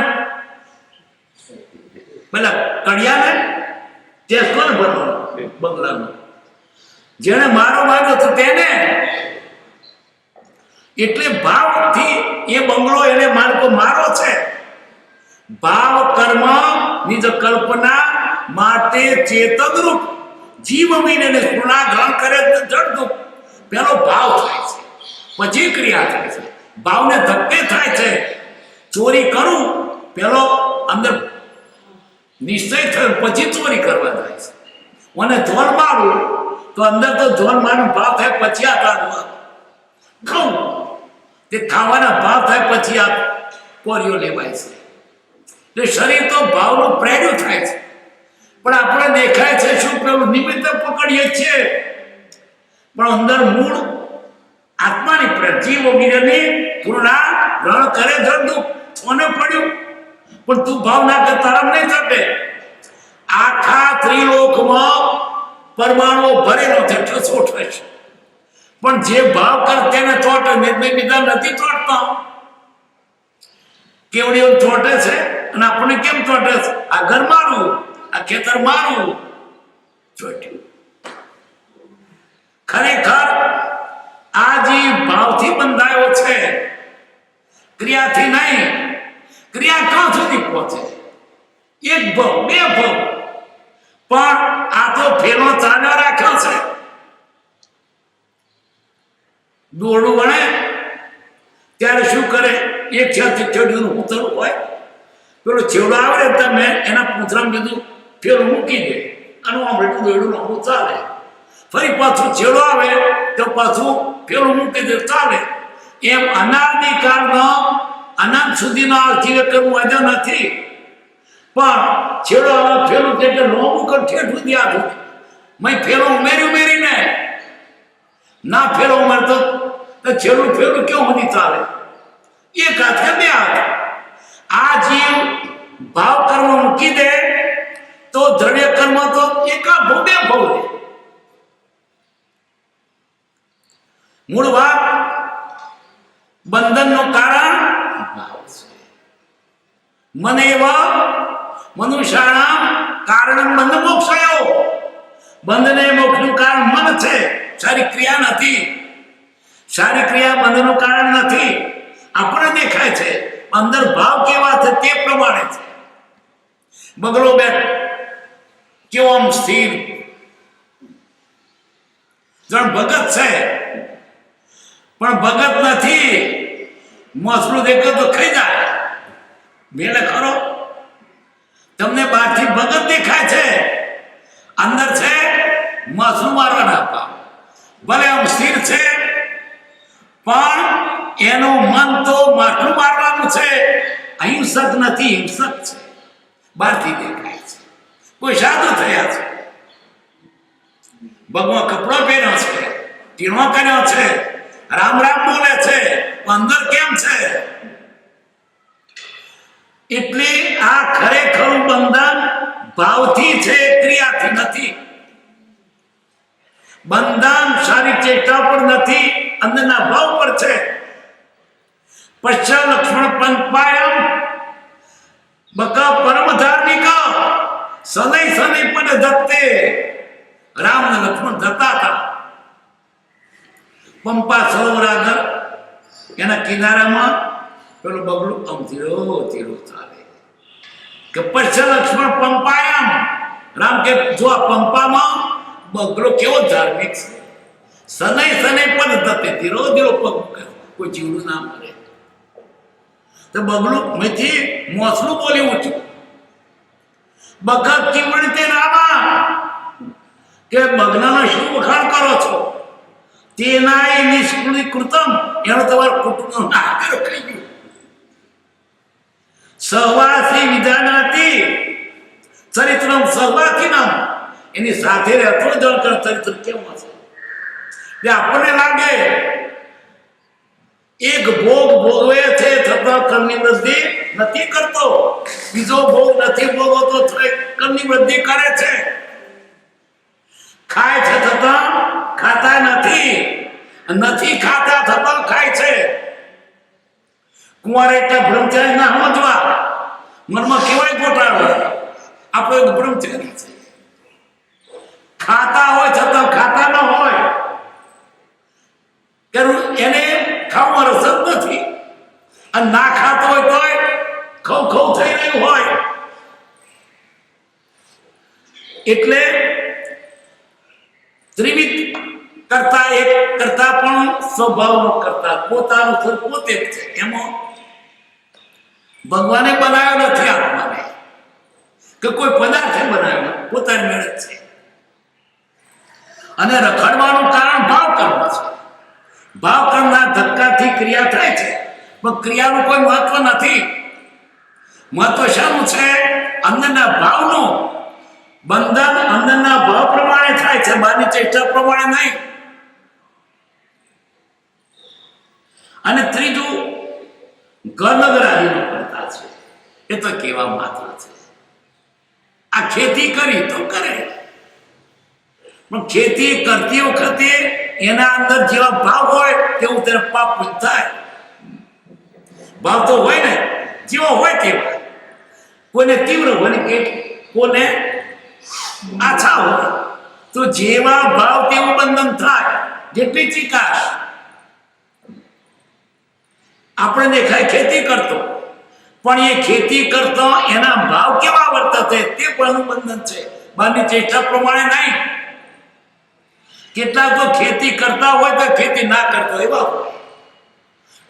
[SPEAKER 2] પેલા કડિયાને ટેક્સ કોને ભરવાનો? બંગલાનો. જેને મારો માર્યો તો તેને. એટલે ભાવથી એ બંગલો એને મારો છે. ભાવ કર્મ નિજ કલ્પના માટે ચેતનરૂપ જીવ વિને સ્પૃણા ગ્રહણ કરે જડતું પેલો ભાવ થાય છે, પછી ક્રિયા થાય છે. ભાવને ધક્કે થાય છે. ચોરી કરું પેલો અંદર નિશ્ચય થયો, પછી ચોરી કરવા જાય છે. મને ધોન મારું તો અંદર તો ધોન મારનો ભાવ થાય, પછી આ ખાઉં તે ખાવાના ભાવ થાય, પછી આ કોરીઓ લેવાય છે. એટલે શરીર તો ભાવનું પ્રેર્યું થાય છે. પણ આપણે દેખાય છે શું પેલું નિમિત્ત પકડીએ છીએ, પણ અંદર મૂળ આત્માની પ્રેર જીવ વિરની પૂર્ણા ગ્રહણ કરે જડતું કોને પડ્યું? પણ તું ભાવ ના કર, તારામ નહીં થશે. આખા ત્રિલોકમાં પરમાણુ ભરેલો છે, ઠસો ઠસ, પણ જે ભાવ કર તેને ચોટે, બીજા નથી ચોટતા. કેવડીઓ ચોટે છે અને આપણને કેમ ચોટે છે? આ ઘર મારું, આ ખેતર મારું, ચોટ્યું. ખરેખર આ જે ભાવથી બંધાયો છે, ક્રિયાથી નહીં. ક્રિયા ક્યાં સુધી પહોંચે? એક ભાવ, બે ભાવ, પણ આ તો ફેલો ચાલ્યો રાખ્યો છે. દોરડું વણે ત્યારે શું કરે? એક છેડથી છેડ્યું પૂતળું હોય, પેલો છેવડો આવે તમે એના પૂતળામાં બીજું ફેરું મૂકી દે અને આમ એટલું દોરડું લાંબુ ચાલે. ફરી પાછું છેડો આવે તો પાછું ફેરું મૂકી દે, ચાલે. એમ અનાદિ કાળનો અનંત સુધીનો જીવે કરવું વાંધો નથી, પણ છેડો આવે ફેરું કે લાંબુ કર ઠેઠ સુધી આ સુધી મેં ફેરો ઉમેરીને ના ફેરો ઉમેરતો તો છેલ્લું ફેરું કેવું સુધી ચાલે? એક હાથ કે બે હાથ. આ જીવ ભાવ કર્મ મૂકી દે તો દ્રવ્ય કર્મ તો એકા ભો બે ભવ દે. મૂળ વાત બંધનનું કારણ ભાવ છે. મને એવા મનુષ્યાણામ કારણમ બંધ મોક્ષયો. બંધને મોક્ષનું કારણ મન છે, સારી ક્રિયા નથી. સારી ક્રિયા બંધનું કારણ નથી. આપણે દેખાય છે, અંદર ભાવ કેવા છે તે પ્રમાણે છે. બગલો બેઠ કેવો આમ સ્થિર જણ ભગત છે પણ ભગત નથી, મોસરું દેખો તો ખાઈ જાય મેળે ખરો. તમને બહારથી ભગત દેખાય છે, અંદર છે મોસરું મારવાના કામ. ભલે આમ સ્થિર છે પણ એનું મન તો માટલું મારવાનું છે. અહિંસક નથી, હિંસક છે. બહારથી દેખાય છે. કોઈ સાધુ થયા છે, ભગવાન કપડો પહેર્યો છે, ટીણો કર્યો છે, રામ રામ બોલે છે, અંદર કેમ છે? એટલે આ ખરેખરું બંધન ભાવથી છે, ક્રિયાથી નથી. બંધન શારીરિક ચેષ્ટા પર નથી, અંદરના ભાવ પર છે. પશ્ચાત લક્ષ્મણ પંપાયમ બકા પરમ ધાર્મિક સનય સનય પણ ધત્તે. રામ ને લક્ષ્મણ જતા હતા પંપા સરોવર આગળ, એના કિનારામાં પેલું બગલું આમ ધીરો ધીરો ચાલે કે પશ્ચાત લક્ષ્મણ પંપાયમ. રામ કે જો આ પંપામાં બગલો કેવો ધાર્મિક છે, સનય સનય પણ ધત્તે, ધીરો ધીરો પગ, કોઈ જીવડું ના મરે. તો બગલું મેથી મોસલું બોલી ઉઠ્યું, બગત ચીવડી તે રામા કે બગલાનો શું વખાણ કરો છો? તેનાય નિષ્કૃતિ કૃતમ, એનો તમારો કુટુંબનો નાશ કર્યો, કહી ગયું. સહવાસી વિધાનાથી ચરિત્રમ સહવાસી નામ, એની સાથે રહેતો જળ ચરિત્ર કેવું હશે? જે આપણને લાગે એક ભોગ ભોગવે છે છતાં કર્મની વૃદ્ધિ નથી કરતો, બીજો ભોગ નથી ભોગવતો કર્મની વૃદ્ધિ કરે છે. ખાય છે છતાં ખાતા નથી, નથી ખાતા છતાં ખાય છે. કુંવારે એટલા બ્રહ્મચારી ના સમજવા, મનમાં કેવાય ગોટાળો. આપણો એક બ્રહ્મચારી છે, ખાતા હોય છતાં ખાતા ન હોય, એને ખાવાનો રસ જ નથી. અને ના ખાતો હોય તોય ખવ ખવ થઈ રહ્યું હોય. એટલે ત્રિવિધ કરતા એક કરતા પણ સ્વભાવનો કરતા પોતાનું સ્વરૂપ પોતે જ છે. એમાં ભગવાને બનાવ્યો નથી આત્માને, કે કોઈ પદાર્થે બનાવ્યો, પોતાની મેળે છે. અને રખડવાનું કારણ ભાવ કર્મ છે. ભાવ કર્મના ધક્કાથી ક્રિયા થાય છે, પણ ક્રિયાનું કોઈ મહત્વ નથી. મહત્વ શાનું છે? અંદરના ભાવનું. બંધન અંદરના ભાવ પ્રમાણે થાય છે, બહારની ચેષ્ટા પ્રમાણે નહીં. અને ત્રીજું ગનગરાદીનો કરતા છે, એ તો કેવા માત્ર છે. આ ખેતી કરી તો કરે, પણ ખેતી કરતી વખતે એના અંદર જેવા ભાવ હોય તેવું તેને પાપ થાય. ભાવ તો હોય ને, જેવો હોય તેવા. કોઈને તીવ્ર હોય ને કોને આછા હોય. તો જેવા ભાવ તેવું બંધન થાય. જેટલી ચિકાશ આપણે દેખાય ખેતી કરતો, પણ એ ખેતી કરતો એના ભાવ કેવા વર્તે તે પણ બંધન છે, બહારની ચેષ્ટા પ્રમાણે નહીં. કેટલાક તો ખેતી કરતા હોય તો ખેતી ના કરતા એવા હોય,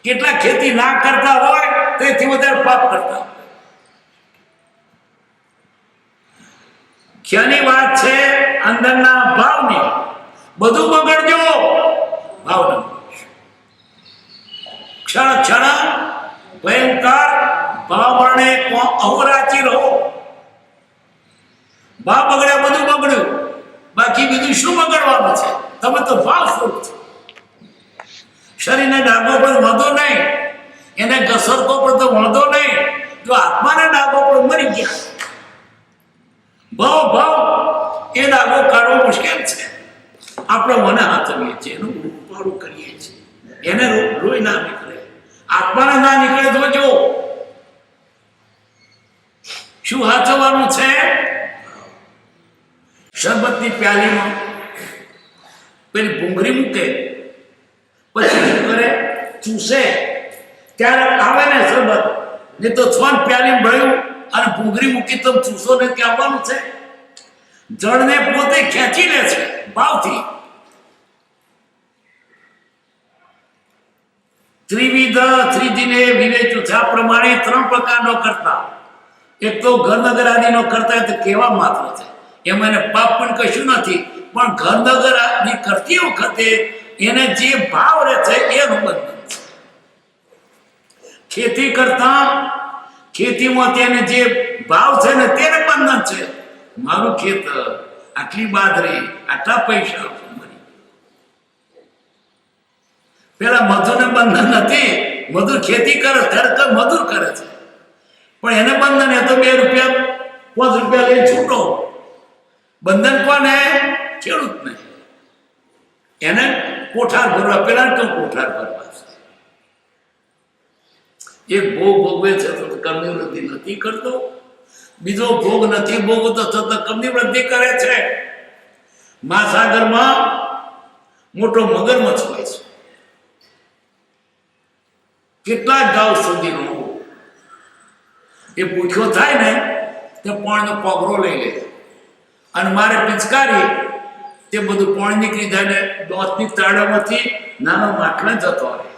[SPEAKER 2] કેટલાક ખેતી ના કરતા હોય તેથી વધારે પાપ કરતા. ખ્યાની વાત છે અંદરના ભાવની. બધું બગડજો, ભાવ ન ક્ષણ ક્ષણ ભયંકર ભાવ વર્ણે અહોરાચી રહો. ભાવ બગડ્યા, બધું બગડ્યું, બાકી બીજું શું બગડવાનું છે? તમે તો ભાવ સ્વરૂપ છો. શરીરને ડાઘો પર વાંધો નહીં, એને ઘસરકો પર તો વાંધો નહીં. જો આત્માને ડાઘો પર મરી ગયા, ભાવ ભાવ એ ડાઘો કાઢવો મુશ્કેલ છે. આપણે મને હાથવીએ છીએ, એનું ઉપાડું કરીએ છીએ, એને રોઈ ના નીકળે, આત્માને ના નીકળે. જોજો શું હાથવાનું છે? શરબતની પ્યાલીમાં પેલી ભૂંગળી મૂકે, પછી શું કરે? ચૂસે. ત્યારે આવે ને શરબત. નહીં તો છોન પ્યાલી ભળ્યું અને ભૂંગળી મૂકી તો ચૂસો ને ત્યાં આવવાનું છે. જળને પોતે ખેંચી લે છે ભાવથી. ત્રિજીને વિવેચ્યું છે. આ પ્રમાણે 3 પ્રકારનો કરતા. એક તો ઘરનગર આદિનો કરતા તો કેવા માત્ર છે, એમાં એને પાપ પણ કશું નથી, પણ ઘરનગર આદિ કરતી વખતે એને જે ભાવ રહે છે એનું બંધન છે. ખેતી કરતા ખેતીમાં તેને જે ભાવ છે ને તેને બંધન છે. મારું ખેતર, આટલી બાજરી, આટલા પૈસા. પેલા મજૂરને બંધન નથી, મજૂર ખેતી કરે, ખરેખર મજૂર કરે છે, પણ એને બંધન એ તો 2 રૂપિયા 5 રૂપિયા લઈને છૂટો. બંધન કોને? ખેડૂતને. એને કોઠાર ભરવા, પેલા તો કોઠાર ભરવા છે. એક ભોગ ભોગવે છે તો કર્મની વૃદ્ધિ નથી કરતો, બીજો ભોગ નથી ભોગવતો તો કર્મની વૃદ્ધિ કરે છે. મહાસાગરમાં મોટો મગરમચ્છ હોય છે, કેટલા ગાઉ સુધીનો. એ પૂછ્યો થાય ને તે પાણીનો પગરો લઈ લે અને મારે પિચકારી તે બધું પાણી નીકળી જાય ને દોતની તાળામાંથી નાનો માટલો જતો રહે.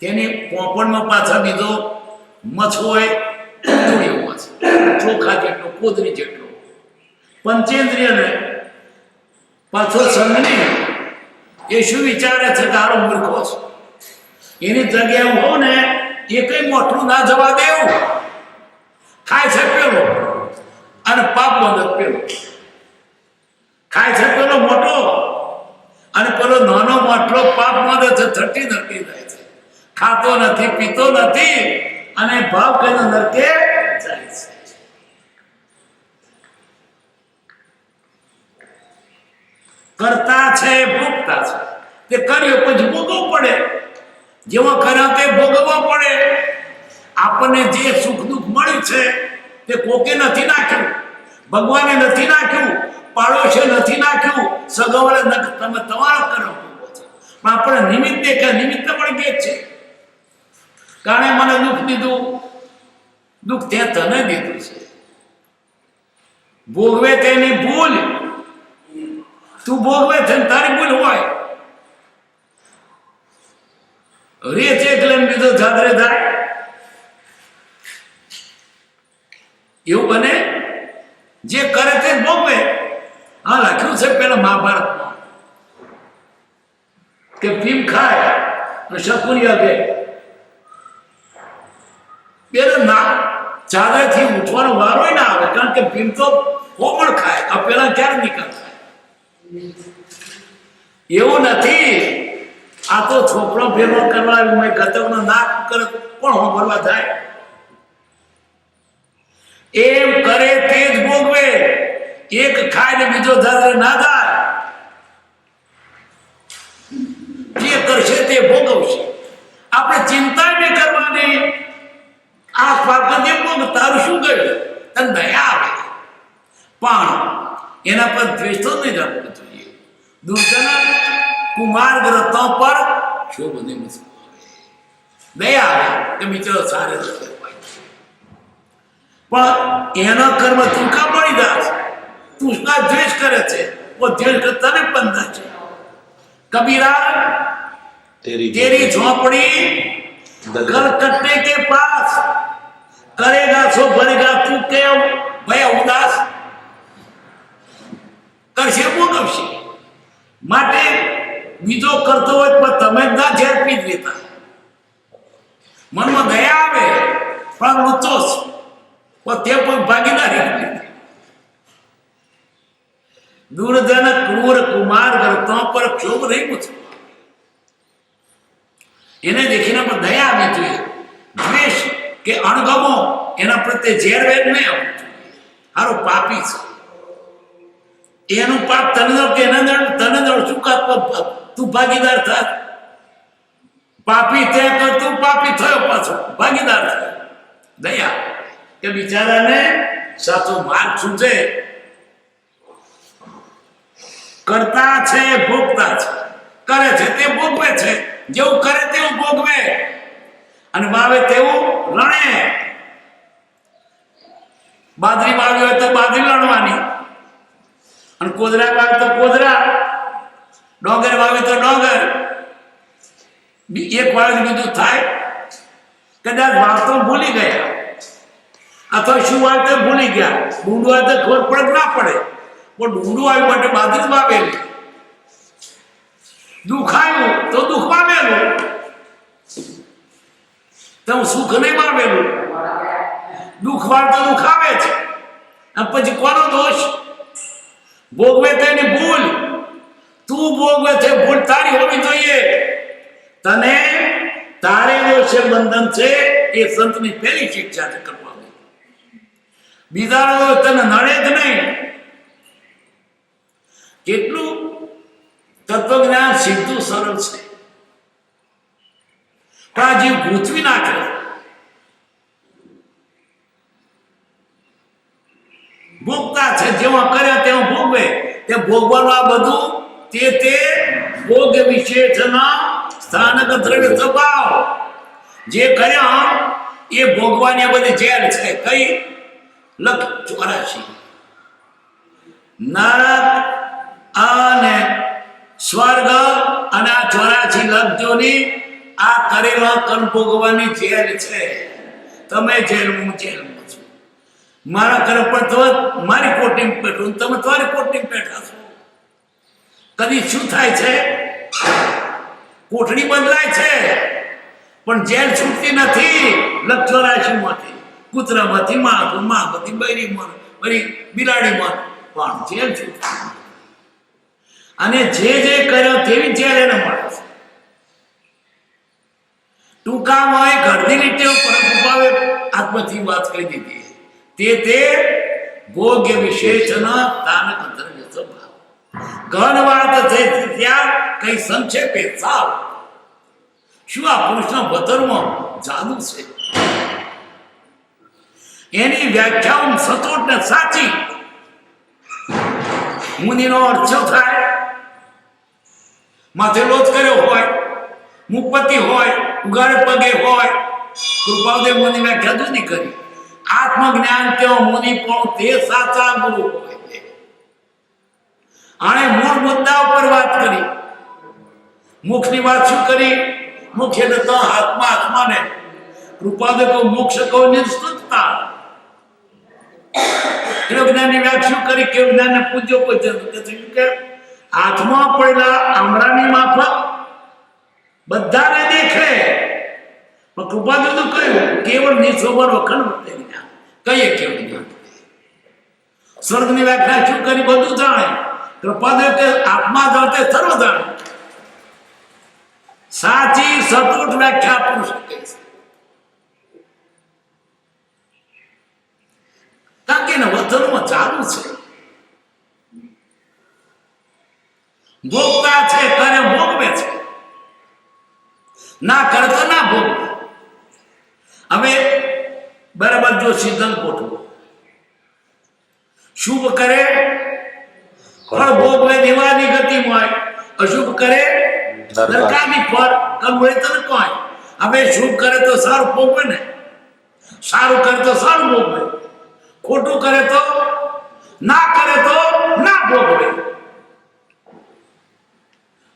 [SPEAKER 2] તેની પોપડમાં પાછા બીજો મચ્છ હોય, એવો છે, ચોખા જેટલો, કોદરી જેટલો. પંચેન્દ્રિયને પાછો સંગની એ શું વિચારે છે કે આરો મૂર્ખો છે, એની જગ્યાએ હું હોઉં ને એ કઈ મોટું ના જવા દેવું. ખાય છે પેલો અને પાપ મદદ પેલો. ખાય છે પેલો મોટો અને પેલો નાનો મોટલો પાપ મદદ છે, થટી નરકી જાય છે. ખાતો નથી, પીતો નથી અને ભાવ કઈ નરકે જાય છે. કરતા છે, ભોગતા છે. તે કર્યો પછી ભોગવવું પડે. જેવો કર્યો તે ભોગવવો પડે. આપણને જે સુખ દુઃખ મળ્યું છે તે કોકે નથી નાખ્યું, ભગવાને નથી નાખ્યું, પાડોશે નથી નાખ્યું, સગવડે તમે તમારો કર્મ ભોગવો છો. પણ આપણે નિમિત્તે કે નિમિત્ત પણ કે છે. કારણે મને દુઃખ દીધું, દુઃખ તે તને દીધું છે. ભોગવે તેની ભૂલ, તું ભોગવે છે તારી ભૂલ હોય. રેચ એકલે બીજો જાદરે થાય એવું બને? જે કરે તે ભોગવે. હા, લખ્યું છે પેલા મહાભારતમાં કે ભીમ ખાય અને શકુનિયા કે પેલા ના ચાદરથી ઉઠવાનો વારો ના આવે, કારણ કે ભીમ તો કોમળ ખાય, આ પેલા ક્યારે નીકળતા. એવું નથી. આ તો છોકરો ભેગો કરવા મેં ગતવનો નાક કરે પણ હોંભરવા થાય. એમ કરે તે જ ભોગવે. એક ખાય ને બીજો જાદરે ના જાય. જે કરશે તે ભોગવશે. આપણે ચિંતા નહીં કરવાની. આ પાપને ભોગ, તારું શું ગયું? તને દયા આવે પણ એના પર દ્વેષ તો નહીં રાખવો જોઈએ. દુર્જન કુમાર ગ્રતો પર શોભને મુસ્કો દયા આવે કે બિચારો સારે રસ્તે હોય, પણ એનો કર્મ તું કા મળી જાય? તું ના દ્વેષ કરે છે, वो દ્વેષ તને બંધા છે. કબીરા तेरी झोपड़ी घर कटने के पास करेगा सो भरेगा तू क्यों भया उदास. કરશે ભોગવશે. માટે બીજો કરતો હોય પણ તમે જ ના ઝેર પી લેતા. મનમાં દયા આવે પણ ઊંચો પણ તે પણ ભાગીદારી. દુર્જન ક્રૂર કુમાર કરતો પર ક્ષોભ નહીં પૂછો. એને દેખીને પણ દયા આવી જોઈએ. દ્વેષ કે અણગમો એના પ્રત્યે ઝેર વેર નહીં આવવું જોઈએ. હારો પાપી છે, એનું પાપ તને કે તને શું તું ભાગીદાર થા. પાપી તે કર, તું પાપી થયો પાછો ભાગીદાર થયો. દયા કે બિચારાને સાચો માર્ગ સૂચે. કરતા છે, ભોગતા છે. કરે છે તે ભોગવે છે. જેવું કરે તેવું ભોગવે અને વાવે તેવું રણે. બાજરી વાવી હોય તો બાજરી લણવાની, અને કોદરા વાવે તો કોદરા, ડોંગર વાવે તો ડોંગર. એક વાવે બીજું થાય. કદાચ વાવતો ભૂલી ગયા અથવા શું વાવતો ભૂલી ગયા. ડુંડું આવે તો ખબર પડે ના પડે, પણ ડુંડું આવ્યું માટે બાજરી વાવેલી. દુઃખ આવ્યું તો દુઃખ વાવેલું, તમે સુખ નહીં વાવેલું. દુઃખ વાળતો દુઃખ આવે છે. અને પછી કોનો દોષ? ભોગવે તેની ભૂલ. તું ભોગવે તે ભૂલ તારી હોવી જોઈએ. તને તારે દોષે બંધન છે એ સંતની પહેલી શિક્ષા છે કરવાની. બીજાનો દોષ તને નડે જ નહીં. કેટલું તત્વજ્ઞાન સીધું સરળ છે, પણ આ જીવ ગૂંચવી નાખે. ભોગતા છે, જેવા કર્યા તેવા ભોગવે. તે ભોગવાનું આ બધું તે ભોગ વિશેષના સ્થાનક દ્રવ્ય સ્વભાવ જે કર્યા એ ભોગવાની આ બધી જેલ છે. કઈ? લખ 84. નરક અને સ્વર્ગ અને આ 84 લક્ષોની આ કરેલા કર્મ ભોગવાની જેલ છે. તમે જેલમાં છો. મારા કર્મ પર તો મારી કોટી પેઠું, તમે તમારી કોટી પેઠા છો. કદી શું થાય છે? કોઠડી બદલાય છે, પણ જેલ છૂટતી નથી. લક્ષ 84 માંથી, કૂતરામાંથી માંથી બૈરી મન, બરી બિલાડી મન, પણ જેલ છૂટતી. અને જે કર્યો તેવી જેલ એને મળે છે. ટૂંકામ હોય ઘરડી ટેવ પરભાવે આત્મથી વાત કરી દીધી. તે ભોગ્ય વિશેષણ તાનક દ્રવ્ય સ્વભાવ. ઘન વાત છે ત્યાં કઈ સંક્ષેપે સાવ. શું આ પુરુષના વતનમાં જાદુ છે? એની વ્યાખ્યાઓ સચોટ ને સાચી. મુનિનો અર્થ શું થાય? માથે લોચ કર્યો હોય, મુપતિ હોય, ઉગાડે પગે હોય. કૃપાદેવ મુનિ વ્યાખ્યા જુદી કરી. આત્મજ્ઞાન તેઓ મુનિ પણ તે સાચા ગુરુ હોય. આણે મૂળ મુદ્દા ઉપર વાત કરી. મોક્ષની વાત શું કરી? મોક્ષ એટલે તો આત્માને. કૃપાદેવ મોક્ષ કહો નિસ્તુતતા. કેવ જ્ઞાનની વ્યાખ્યા શું કરી? કેવ જ્ઞાનને પૂજ્યો કે હાથમાં પડેલા આમળાની માફક બધાને દેખે. પણ કૃપાદેવનું કહ્યું કેવળ નિસ્વભાવ અખંડ વર્તે જ્ઞાન. કહીએ કેવું જ્ઞાન? સ્વર્ગની વ્યાખ્યા શું કરી? બધું જાણે. કૃપાદેવ કે આત્મા જાણતે સર્વ જાણે. સાચી સચોટ વ્યાખ્યા પુરુષ કહે છે. કારણ કે એના વચનમાં ચાલુ છે. ભોગતા છે કરે ભોગવે છે, ના કરે તો ના ભોગવે. હવે બરાબર જો સિદ્ધાંત ગોઠવો. શુભ કરે ફળ ભોગવે નિવારની ગતિમાં, અશુભ કરે નરકાની ફળ કમળે તને કોઈ. હવે શુભ કરે તો સારું ભોગવે ને, સારું કરે તો સારું ભોગવે, ખોટું કરે તો ના ભોગવે.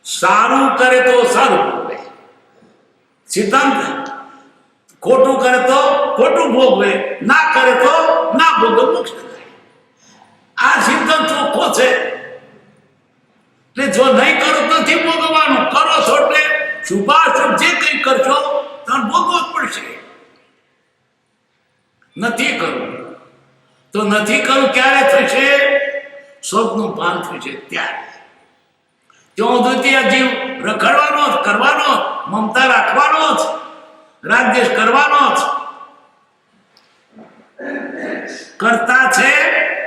[SPEAKER 2] સારું કરે તો સારું ભોગવે સિદ્ધાંત. ખોટું કરે તો ખોટું ભોગવે, ના કરે તો ના ભોગવે, મોક્ષ થાય. આ સિદ્ધાંત ચોખ્ખો છે. એટલે જો નહીં કરો તો નથી ભોગવવાનું, કરો છો એટલે શુભાશુભ જે કંઈ કરશો તમને ભોગવવું જ પડશે. નથી કરવું તો નથી કરવું. ક્યારે થશે? સ્વપ્નનું ભાન થશે ત્યારે. જો દ્વિતીય જીવ રખડવાનો જ, કરવાનો જ, મમતા રાખવાનો જ, રાગદ્વેષ કરવાનો જ. કરતા છે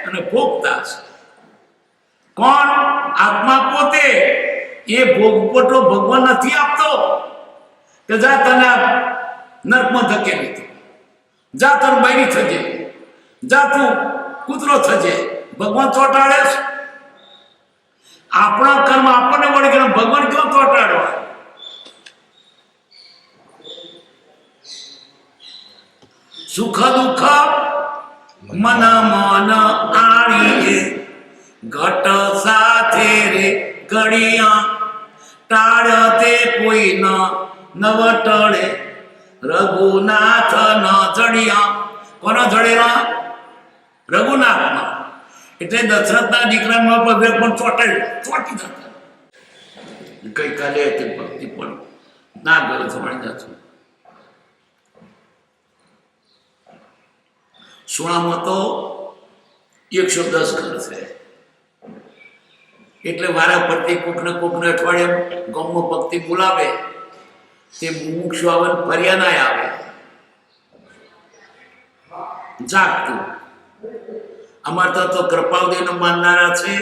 [SPEAKER 2] અને ભોગતા છે. કોણ? આત્મા પોતે. એ ભોગપટો ભગવાન નથી આપતો કે જા તને નર્કમાં ધકેલી દો, જા તને બૈરી થજે, જા તું કૂતરો થજે. ભગવાન ચોંટાડે છે. આપણા કર્મ આપણને વળે કે ભગવાન ક્યાં ચોંટાડવા? સુખ દુઃખ મન મન આણીએ ઘટ ઘડિયા ટાળ તે કોઈ ન નવ ટળે રઘુનાથ ન જડિયા. કોનો જડેલા? રઘુનાથના. એટલે દશરથના દીકરાનો પણ ચોટી જતા. ગઈકાલે હતી ભક્તિ પણ ના ગયો સમણી જશું. સોણામાં તો 110 ઘર છે. એટલે વારા પરથી કોકને અઠવાડિયે ગામમાં ભક્તિ બોલાવે તે મુમુક્ષુ આવે ફર્યા ના આવે. જાગતું અમારા તો કૃપાવદીને માનનારા છે,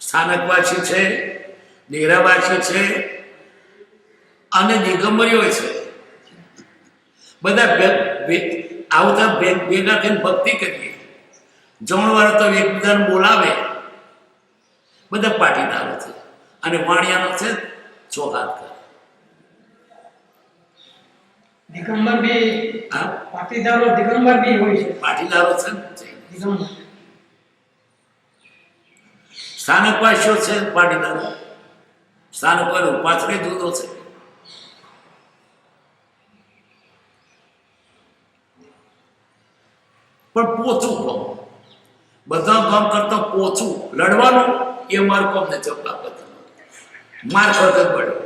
[SPEAKER 2] સ્થાનકવાસી છે, ડેરાવાસી છે અને દિગંબરીઓ છે. બધા આવતા ભેગા થઈને ભક્તિ કરીએ. જમણવાર તો એકબીજાને બોલાવે. બધા પાટીદારો છે અને વાણિયાનો છે ચોઘાત કરે.
[SPEAKER 3] દિગંબર બી
[SPEAKER 2] હા,
[SPEAKER 3] પાટીદારો દિગંબર બી હોય છે.
[SPEAKER 2] પાટીદારો છે ને
[SPEAKER 3] દિગંબર
[SPEAKER 2] સ્થાનકવાસીઓ છે પાટીદારો. સ્થાનકવાળો પાછળ જુદો છે. પણ પોચું કામ, બધા કામ કરતા પોચું લડવાનું એ મારું કામ ને ચપલા બધા માર ખર્ચ પડ્યો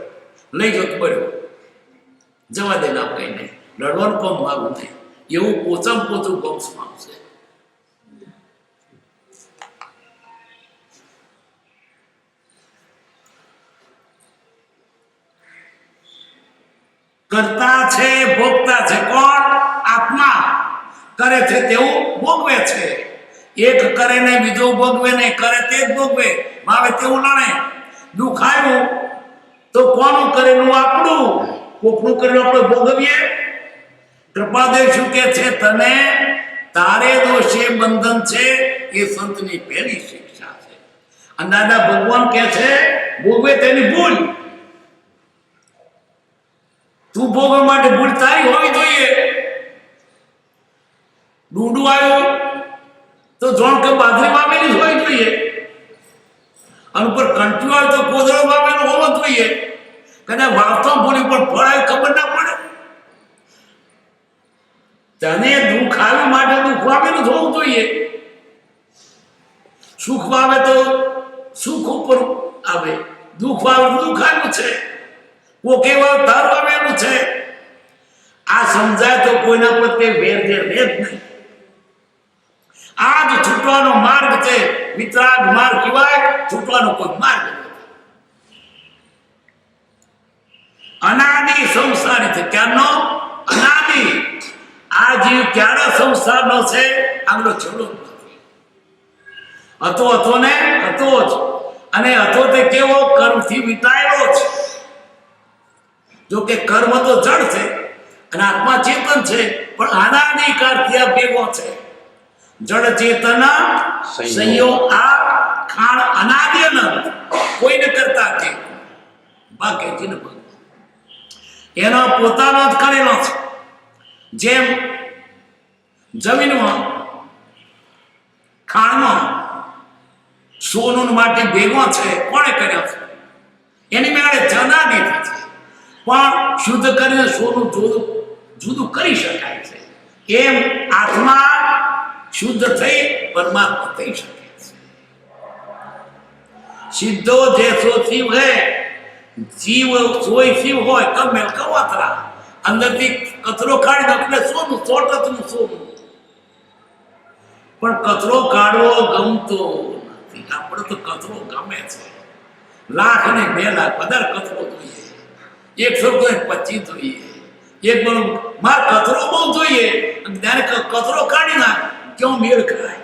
[SPEAKER 2] લઈ જતો પડ્યો જવા દે ના કઈ નહીં. લડવાનું કામ મારું નહીં. એવું પોચામાં પોચું કામ સમાવશે. કરતા છે ભોગતા છે કોણ? આત્મા. કરે છે તેવું ભોગવે છે. એક કરે ને બીજો ભોગવે નહીં, કરે તે જ ભોગવે. ભાવે તેવું લણે. દુઃખ આવ્યું તો કોનું કરેલું? આપણું. કોકનું કરેલું આપણે ભોગવીએ. કૃપાદેવ શું કે છે? તને તારે દોષે બંધન છે એ સંતની પહેલી શિક્ષા છે. અને દાદા ભગવાન કે છે ભોગવે તેની ભૂલ. તું ભોગવવા માટે ભૂલ તારી હોવી જોઈએ. ડૂંડું આવ્યું તો જોણ કે બાજરી વાવેલી જ હોવી જોઈએ. અને ઉપર કંટ્યું આવે તો કોદળો વાવેલો હોવો જોઈએ. કદાચ વાવતો ભૂલી પણ ફળ આવ્યું ખબર ના પડે. તને દુઃખ આવ્યું માટે દુઃખ વાવેલું જ હોવું જોઈએ. સુખ વાવે તો સુખ ઉપર આવે, દુઃખ વાવે તો દુઃખ આવ્યું છે. કોકે ધાર વાવેલું છે. આ સમજાય તો કોઈના પ્રત્યે વેર રહે જ નહીં. આ જ છૂટવાનો માર્ગ છે. વિતરાગ માર્ગ કહેવાય. છૂટવાનો કોઈ માર્ગ નથી. અનાદિ સંસારી છે. ક્યારનો? અનાદિ. આ જીવ ક્યારે સંસારનો છે? આગળ છોડો નથી. હતો ને હતો જ. અને હતો તે કેવો? કર્મથી વિતાયેલો છે. જો કે કર્મ તો જડ છે અને આત્મા ચેતન છે, પણ અનાદિકાળથી આ ભેગો છે. જડ ચેતન સંયોગ આ ખાણ અનાદિ અનંત કોઈને કરતા છે. બાકી એનો પોતાનો જ કરેલો છે. જેમ જમીનમાં ખાણમાં સોનું માટી ભેગો છે, કોણે કર્યો છે? એની મેળે જનાદી છે. પણ શુદ્ધ કરીને સોનું જુદું કરી શકાય છે. એમ આત્મા શુદ્ધ થઈ પરમાત્મા થઈ શકે છે. સીધો જેસો શિવ હે, જીવ સોય શિવ હોય ગમે કવતરા. અંદરથી કચરો કાઢી નાખે સોનું, 100% સોનું. પણ કચરો કાઢવો ગમતો નથી. આપણે તો કચરો ગમે છે. 1,00,000 ને 2,00,000 વધારે કચરો જોઈએ. 125 જોઈએ. એક બોલું માર કચરો બહુ જોઈએ. ત્યારે કચરો કાઢી નાખ, ક્યાં મેળ કરાય?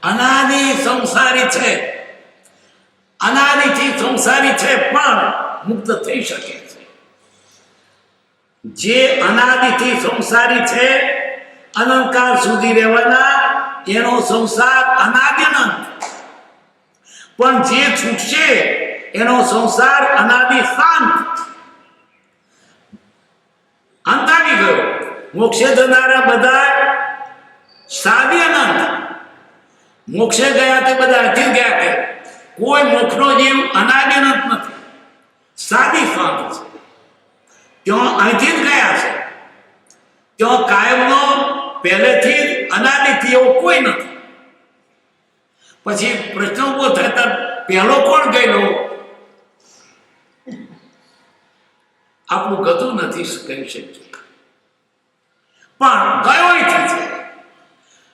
[SPEAKER 2] અનાદિ સંસારી છે. અનાદિથી સંસારી છે પણ મુક્ત થઈ શકે છે. જે અનાદિથી સંસારી છે, અનંતકાળ સુધી રહેવાના, એનો સંસાર અનાદિ અનંત. પણ જે છૂટશે એનો સંસાર અનાદિ શાંત. અંત આવી ગયો. મોક્ષે જનારા બધા સાદી અનંત. મોક્ષે ગયા તે બધા અહીંથી જ ગયા કે કોઈ મોક્ષનો જીવ અનાદિનંત નથી, સાદી શાંત છે. ત્યાં અહીંથી જ ગયા છે. ત્યાં કાયમનો પહેલેથી જ અનાદિથી એવો કોઈ નથી. પછી પ્રશ્ન ઉભો થતા પહેલો કોણ ગયેલો? આપણું ગતું નથી કહી શકીએ, પણ ગયો અહીંથી છે.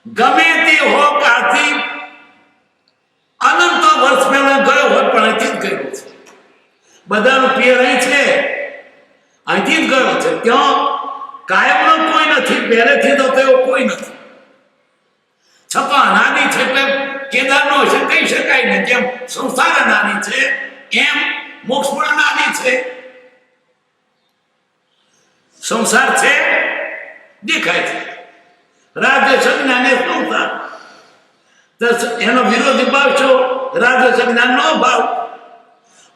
[SPEAKER 2] ગમે તે હો કાથી અનંત વર્ષ પહેલા ગયો હોય પણ અહીંથી જ ગયો છે. બધાનું પિયર અહીં છે, અહીંથી જ ગયો છે. ત્યાં કાયમનો કોઈ નથી, પહેલેથી તો તેઓ કોઈ નથી. છતાં અનાદિ છે એટલે કેદારનો છે કહી શકાય ને. જેમ સંસાર અનાદિ છે એમ મોક્ષ પણ અનાદિ છે. સંસાર છે દેખાય છે, રાજ્ય સંજ્ઞા ને સંસાર, એનો વિરોધી ભાવ છો રાજ્ય સંજ્ઞા નો ભાવ.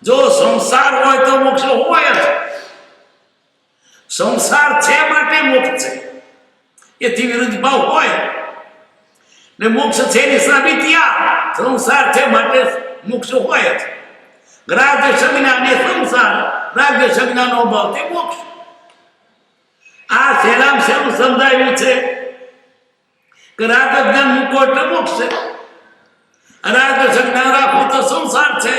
[SPEAKER 2] જો સંસાર હોય તો મોક્ષ હોય જ. સંસાર છે માટે મોક્ષ છે, એથી વિરુદ્ધ ભાવ હોય ને મોક્ષ છે ની સાબિતી આ સંસાર છે માટે મોક્ષ હોય જ. રાજ્ય સંજ્ઞા ને સંસાર, રાજ્ય સંજ્ઞા નો ભાવ તે મોક્ષ. આ સેલામ સેવું સમજાયું છે કે રાજ્ય જ્ઞાન મૂકો એટલે મોક્ષ છે, રાજ્ય સંજ્ઞા રાખો તો સંસાર છે.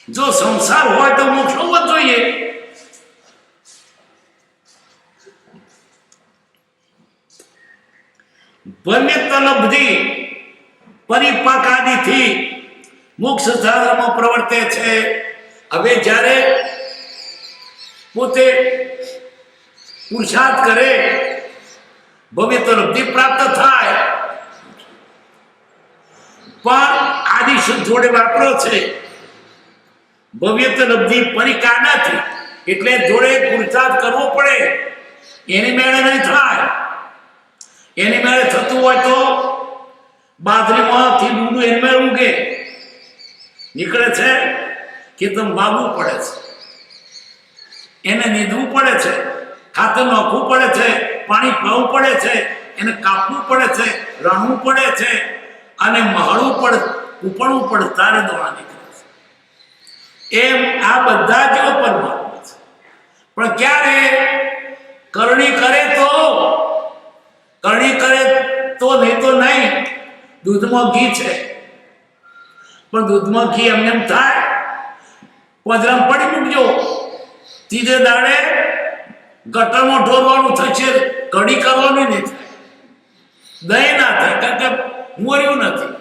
[SPEAKER 2] જો સંસાર હોય તો મોક્ષ હોવો જોઈએ. ભમ્યતલબ્ધિ પરિપાકાદિથી મોક્ષ સાધનમાં પ્રવર્તે છે. હવે જ્યારે પોતે પુરુષાર્થ કરે, ભવ્યતલબ્ધિ પ્રાપ્ત થાય, પણ આદિ શુદ્ધ જોડે વાપરો છે ભવ્યતલબ્ધિ પરિકાનાથી, એટલે જોડે પુરુષાર્થ કરવો પડે. એની મેળે નહીં થાય. એની મેળે થતું હોય તો બાજરીમાંથી ડૂડું એની મેળે ઉગે નીકળે છે કે તમે વાવવું પડે છે, એને નીંદવું પડે છે, ખાતર નાખવું પડે છે, પાણી પાવું પડે છે, એને કાપવું પડે છે, રણવું પડે છે અને મહળવું પડે, ઉપડવું પડે, તારે દોણા નીકળે છે. એમ આ બધા જ પરમાત્મા છે. પણ ક્યારે કરણી કરે તો, કરણી કરે તો, નહીં તો નહીં. દૂધમાં ઘી છે પણ દૂધમાં ઘી એમને એમ થાય? પોદરામાં પડી મૂકજો, ત્રીજે દાડે ગટરમાં ઢોરવાનું થશે, કઢી કરવાની નહીં થાય, દહીં ના થાય, કારણ કે મોર્યું નથી.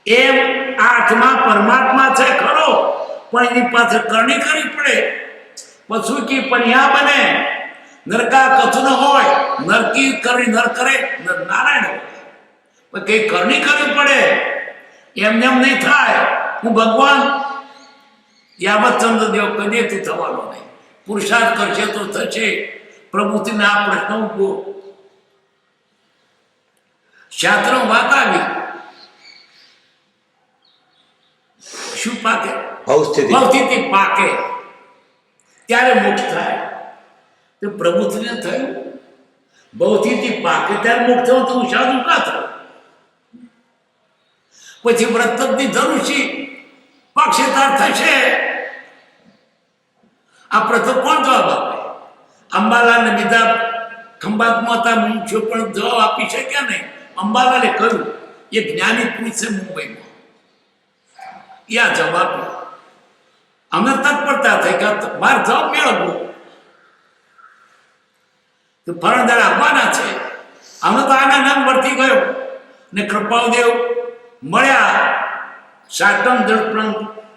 [SPEAKER 2] એમ આ આત્મા પરમાત્મા છે ખરો, પણ એની પાસે કરણી કરવી પડે. પશુ કી પન્યા બને, નરકા કથન હોય, નરકી કરી નર કરે નારાયણ હોય, પણ કઈ કરણી કરવી પડે. એમને એમ નહીં થાય. હું ભગવાન યાવત ચંદ્રદેવ કદી તું થવાનો નહીં. પુરુષાર્થ કરશે તો થશે. પ્રભુતિને આ પ્રશ્ન ઉભો. શાસ્ત્રો વાત આવી, શું પાકે? ભવસ્થિતિ પાકે ત્યારે મોક્ષ થાય. તો પ્રભુતિને થયું ભવસ્થિતિ પાકે ત્યારે મોક્ષ થયો તો સાધુ ના થયું. પછી વ્રતની ધનુષી પક્ષેતાર થશે. આ પ્રથમ કોણ જવાબ આપે? અંબાલાલને બીજા ખંભાતમાં હતા મુમુક્ષો પણ જવાબ આપી શક્યા નહીં. અંબાલાલે કહ્યું, એ જ્ઞાની પુરુષ છે મુંબઈમાં, યા જવાબ અમે તત્પરતા થઈ કે બહાર જવાબ મેળવવો તો ફરણદાર આવવાના છે. અમે તો આના નામ વર્તી ગયો ને કૃપાલદેવ મળ્યા. સાતમ દર્પણ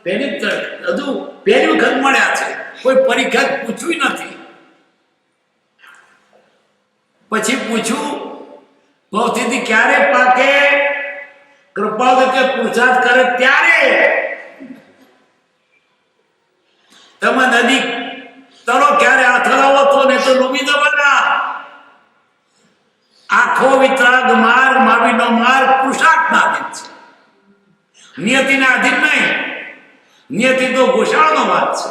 [SPEAKER 2] પહેલી વખત મળ્યા છે, કોઈ પરીક્ષા પૂછવી નથી. પછી પૂછ્યું ભવસ્થિતિ ક્યારે પાકે? કૃપાલદેવ કે પુરુષાર્થ કરે ત્યારે. તમે નદી તરો ક્યારે હાથ લાવો તો, નહીં તો ડૂબી જવાના. આખો વિતરાગ માર્ગ માવીનો માર્ગ પુરુષાર્થના આધીન છે, નિયતિના આધીન નહીં. નિયતિ તો ઘોષાળનો વાત છે.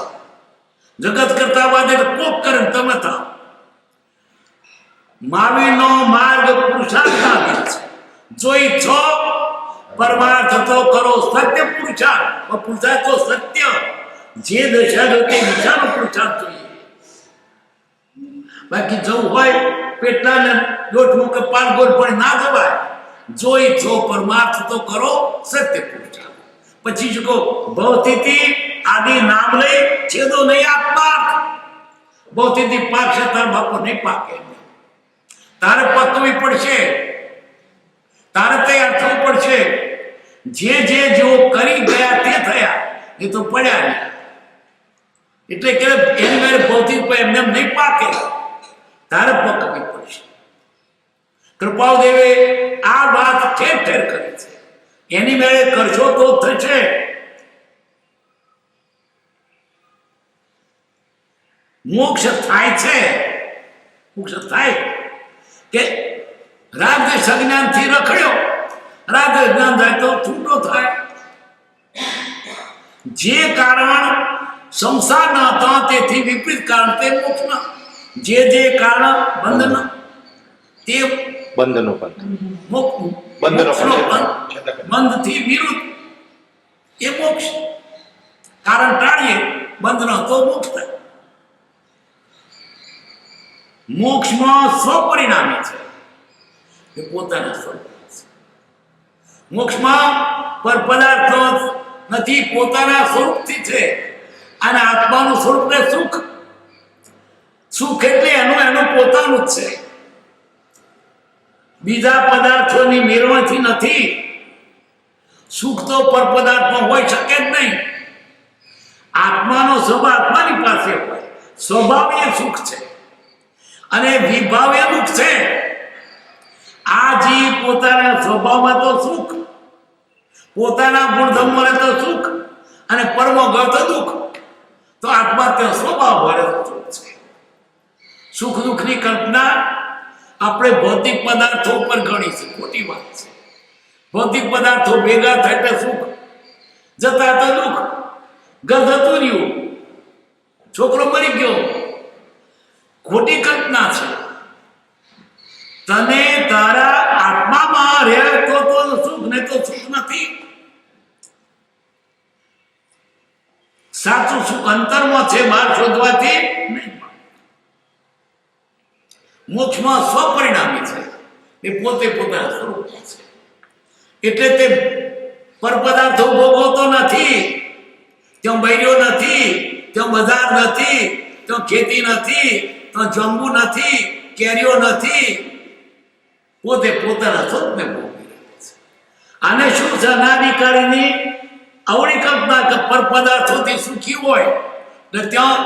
[SPEAKER 2] જગત કરતા વાત એટલે કોક કરે તમે થાવ. માવીનો માર્ગ પુરુષાર્થના આધીન છે. જો ઈચ્છો પરમાર્થ તો કરો સત્ય પુરુષાર્થ પુરુષાર્થ તો સત્ય જે દશા જો તે દિશાનો પુરુષાર્થ જોઈએ. બાકી જવું હોય પેટલાને લોટ મૂકે પાલગોળ પણ ના જવાય. જો ઈચ્છો પરમાર્થ તો કરો સત્ય પુરુષાર્થ. પછી શું કહો ભવતિથી આદિ નામ લઈ છેદો નહીં આત્મા. ભવતિથી પાકશે તાર બાપો નહીં પાકે. તારે પકવી પડશે, તારે તૈયાર થવું પડશે. જે જેવો કરી ગયા તે થયા, એ તો પડ્યા નહીં. એટલે કે એની મેળે ભૌતિક એમને નહીં પાકે, તારે પકવી પડશે. કૃપાળદેવે આ વાત ઠેર ઠેર કરી છે. એની મેળે કરશો તો થશે. મોક્ષ થાય છે. મોક્ષ થાય કે રાગ સંજ્ઞાનથી રખડ્યો, રાગ જ્ઞાન થાય તો છૂટો થાય. જે કારણ સંસાર ન હતા તેથી વિપરીત કારણ તે મોક્ષના. જે કારણ બંધન તે
[SPEAKER 1] બંધનો બંધ
[SPEAKER 2] બંધથી વિરુદ્ધ એ મોક્ષ. કારણ ટાળીએ બંધ ન તો મોક્ષ થાય. મોક્ષમાં સ્વપરિણામી છે, એ પોતાના સ્વરૂપ છે. મોક્ષમાં પર પદાર્થો નથી, પોતાના સ્વરૂપથી છે. અને આત્માનું સ્વરૂપ ને સુખ. સુખ એટલે એનું પોતાનું જ છે, બીજા પદાર્થોની મેળવણથી નથી. સુખ તો પર પદાર્થમાં હોઈ શકે જ નહીં. આત્માનો સ્વભાવ આત્માની પાસે હોય. સ્વભાવ એ સુખ છે અને વિભાવ એ દુઃખ છે. આ જીવ પોતાના સ્વભાવમાં તો સુખ, પોતાના ગુણધર્મોને તો સુખ અને પરમો ગયો તો દુઃખ. તો આત્મા તે સ્વભાવ વડે સુખ છે. સુખ દુઃખની કલ્પના આપણે ભૌતિક પદાર્થો પર ગણી છે. ખોટી વાત છે. ભૌતિક પદાર્થો ભેગા થાય એટલે સુખ, જતા તો દુઃખ. ઘર જતું રહ્યું, છોકરો મરી ગયો, ખોટી કલ્પના છે. તને તારા આત્મામાં રહે તો સુખ, ને તો સુખ નથી. સાચું સુખ અંતરમાં છે, બહાર શોધવાથી નહીં. મોક્ષમાં સ્વપરિણામી છે, એ પોતે પોતાના સ્વરૂપ છે. એટલે તે પરપદાર્થો ભોગવતો નથી. ત્યાં બૈર્યો નથી, ત્યાં બજાર નથી, ત્યાં ખેતી નથી, ત્યાં જંબુ નથી, કેરીઓ નથી. પોતે પોતાના સ્વરૂપને ભોગવી રહે છે. આને શું છે? અનાધિકારીની અવળી કલ્પના કે પર પદાર્થોથી સુખી હોય. ને ત્યાં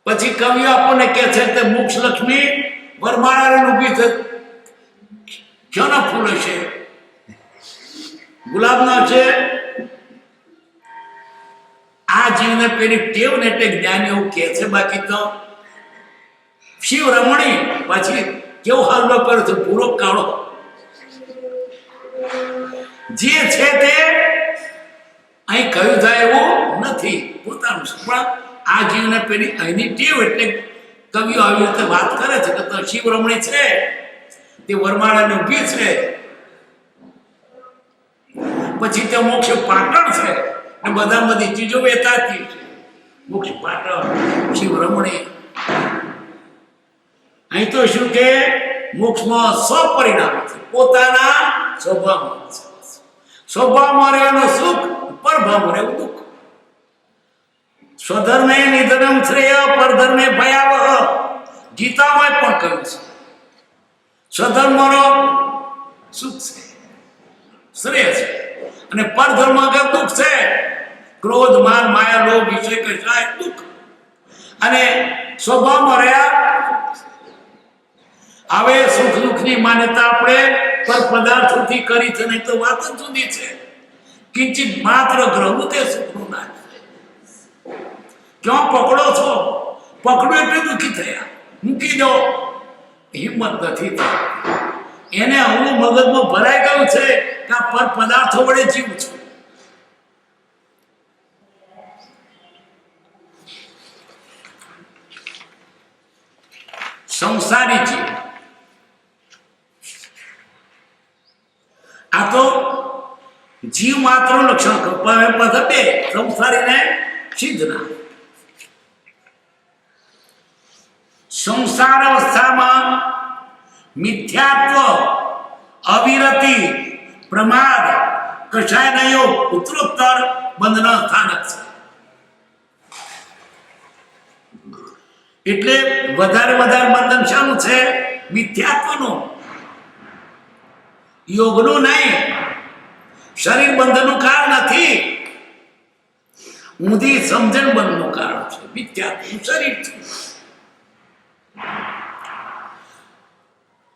[SPEAKER 2] પછી કવિઓ આપણને કહે છે કે મોક્ષ લક્ષ્મી વરમાળાને ઊભી છે. ક્યાંના ફૂલ છે? ગુલાબના છે. આ જીવને પેલી ટેવ ને એટલે જ્ઞાન એવું કહે છે. બાકી તો શિવ રમણી પછી કેવો હાલનો કર્યો છે, પૂરો કાળો. જે છે તે અહીં કહ્યું થાય એવું નથી. પોતાનું પણ આ જીવને પેલી અહીંની ટેવ એટલે કવિઓ આવી રીતે વાત કરે છે કે તો શિવ રમણી છે, તે વરમાળાને ઊભી છે. પછી તે મોક્ષ પાટણ છે, ને બધા બધી ચીજો વેચાતી છે. મોક્ષ પાટણ, શિવ રમણી. અહીં તો શું કે મોક્ષમાં સ્વપરિણામ છે, પોતાના સ્વભાવમાં છે. સ્વભાવમાં રહેવાનું સુખ, પરભાવમાં રહેવું દુઃખ. સ્વધર્મે નિધનમ શ્રેય, પરધર્મે ભયાવહ. ગીતામાં પણ કહ્યું છે સ્વધર્મનો સુખ છે, શ્રેય છે, અને પરધર્મ કે દુઃખ છે. ક્રોધ, માન, માયા, લોભ, વિષય કશાય દુઃખ. અને સ્વભાવમાં રહ્યા. હવે સુખ દુઃખની માન્યતા આપણે પર પદાર્થોથી કરી છે, નહીં તો વાત જ જુદી છે. કિંચિત માત્ર ગ્રહવું તે સુખનું ના છે. ક્યાં પકડો છો? પકડો એટલે દુઃખી થયા. મૂકી દો, હિંમત નથી થઈ. એને હું મગજમાં ભરાઈ ગયું છે કે આ પર પદાર્થો વડે જીવું છું. સંસારી જીવ જીવ માત્ર લક્ષણ પદ બે સંસારીને સિદ્ધના. સંસાર અવસ્થામાં મિથ્યાત્વ, અવિરતિ, પ્રમાદ, કશાયના યોગ ઉત્તરોત્તર બંધના સ્થાનક છે. એટલે વધારે બંધન શાનું છે? મિથ્યાત્વનું, યોગનું નહીં. શરીર બંધનનું કારણ નથી, ઊંધી સમજણ બંધનું કારણ છે. મિથ્યાત્વ શરીર છે,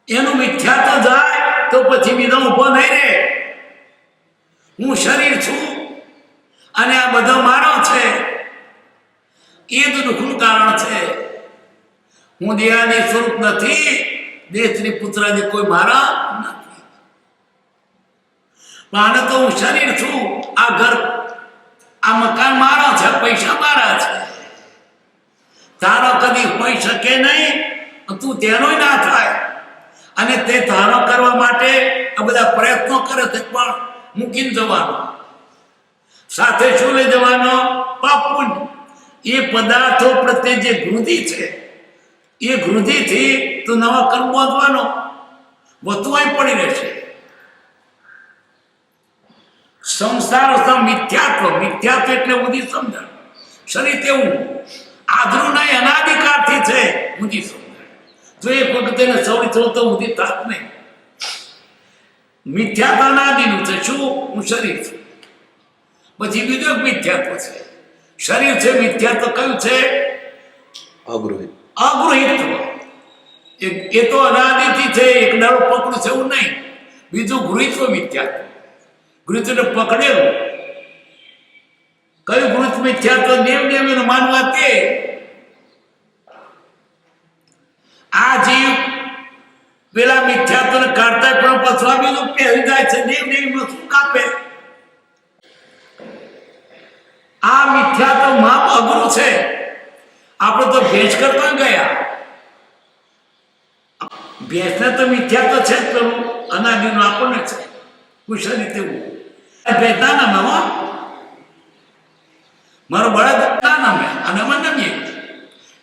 [SPEAKER 2] એનું મિથ્યાત્વ જાય તો પછી બીજો ઉભો નહીં રહે. હું શરીર છું અને આ બધો મારો છે, એ જ દુઃખનું કારણ છે. હું દેહાદી સ્વરૂપ નથી, દેહ સ્ત્રી પુત્રાદી કોઈ મારા નથી. પણ તો હું શરીર છું, આ ઘર આ મકાન મારા છે, પૈસા મારા છે. તારો કદી હોઈ શકે નહીં, તું તેનો ના થાય. અને તે ધારો કરવા માટે આ બધા પ્રયત્નો કરે છે, પણ મૂકીને જવાનો. સાથે શું લઈ જવાનો? પાપ પુણ્ય. એ પદાર્થો પ્રત્યે જે વૃદ્ધિ છે, એ વૃદ્ધિથી તો નવા કર્મ બાંધવાનો વધવાય પડી રહેશે. સંસાર મિથ્યાત્વ એટલે ઊંધી સમજણ. શરીર તેવું આદરું નહીં, અનાદિકાળથી છે ઊંધી સમજણ. જો એક વખત એને સૌરી થયો તો ઊંધી થાત નહીં. મિથ્યાત્વ અનાદિનું છે. શું? હું શરીર છું. પછી બીજો એક મિથ્યાત્વ છે. શરીર છે, મિથ્યાત્વ કયું છે? અગૃહિત્વ. એ તો અનાદિથી છે, એક દાડો પકડું છે એવું નહીં. બીજું ગૃહિત્વ મિથ્યાત્વ. ગૃહિત્વ પકડેલું. કયું ગૃહિત્વ મિથ્યાત્વ? દેવદેવીનું માનવા તે. આ જીવ પેલા મિથ્યાત્વને કાઢતા પણ પછવા બીજું પહેરી જાય છે. દેવદેવીમાં શું કાપે? આ મિથ્યાત્વ માપ અઘરું છે. આપણે તો ભેંસ કરતા ગયા. ભેંસને તો મિથ્યાત્વ છે જ પેલું અનાદિનું આપણને છે. કુશળ તેવું ભેંસના નામે હો, મારો બળદ ના નામે અને અમે નમીએ.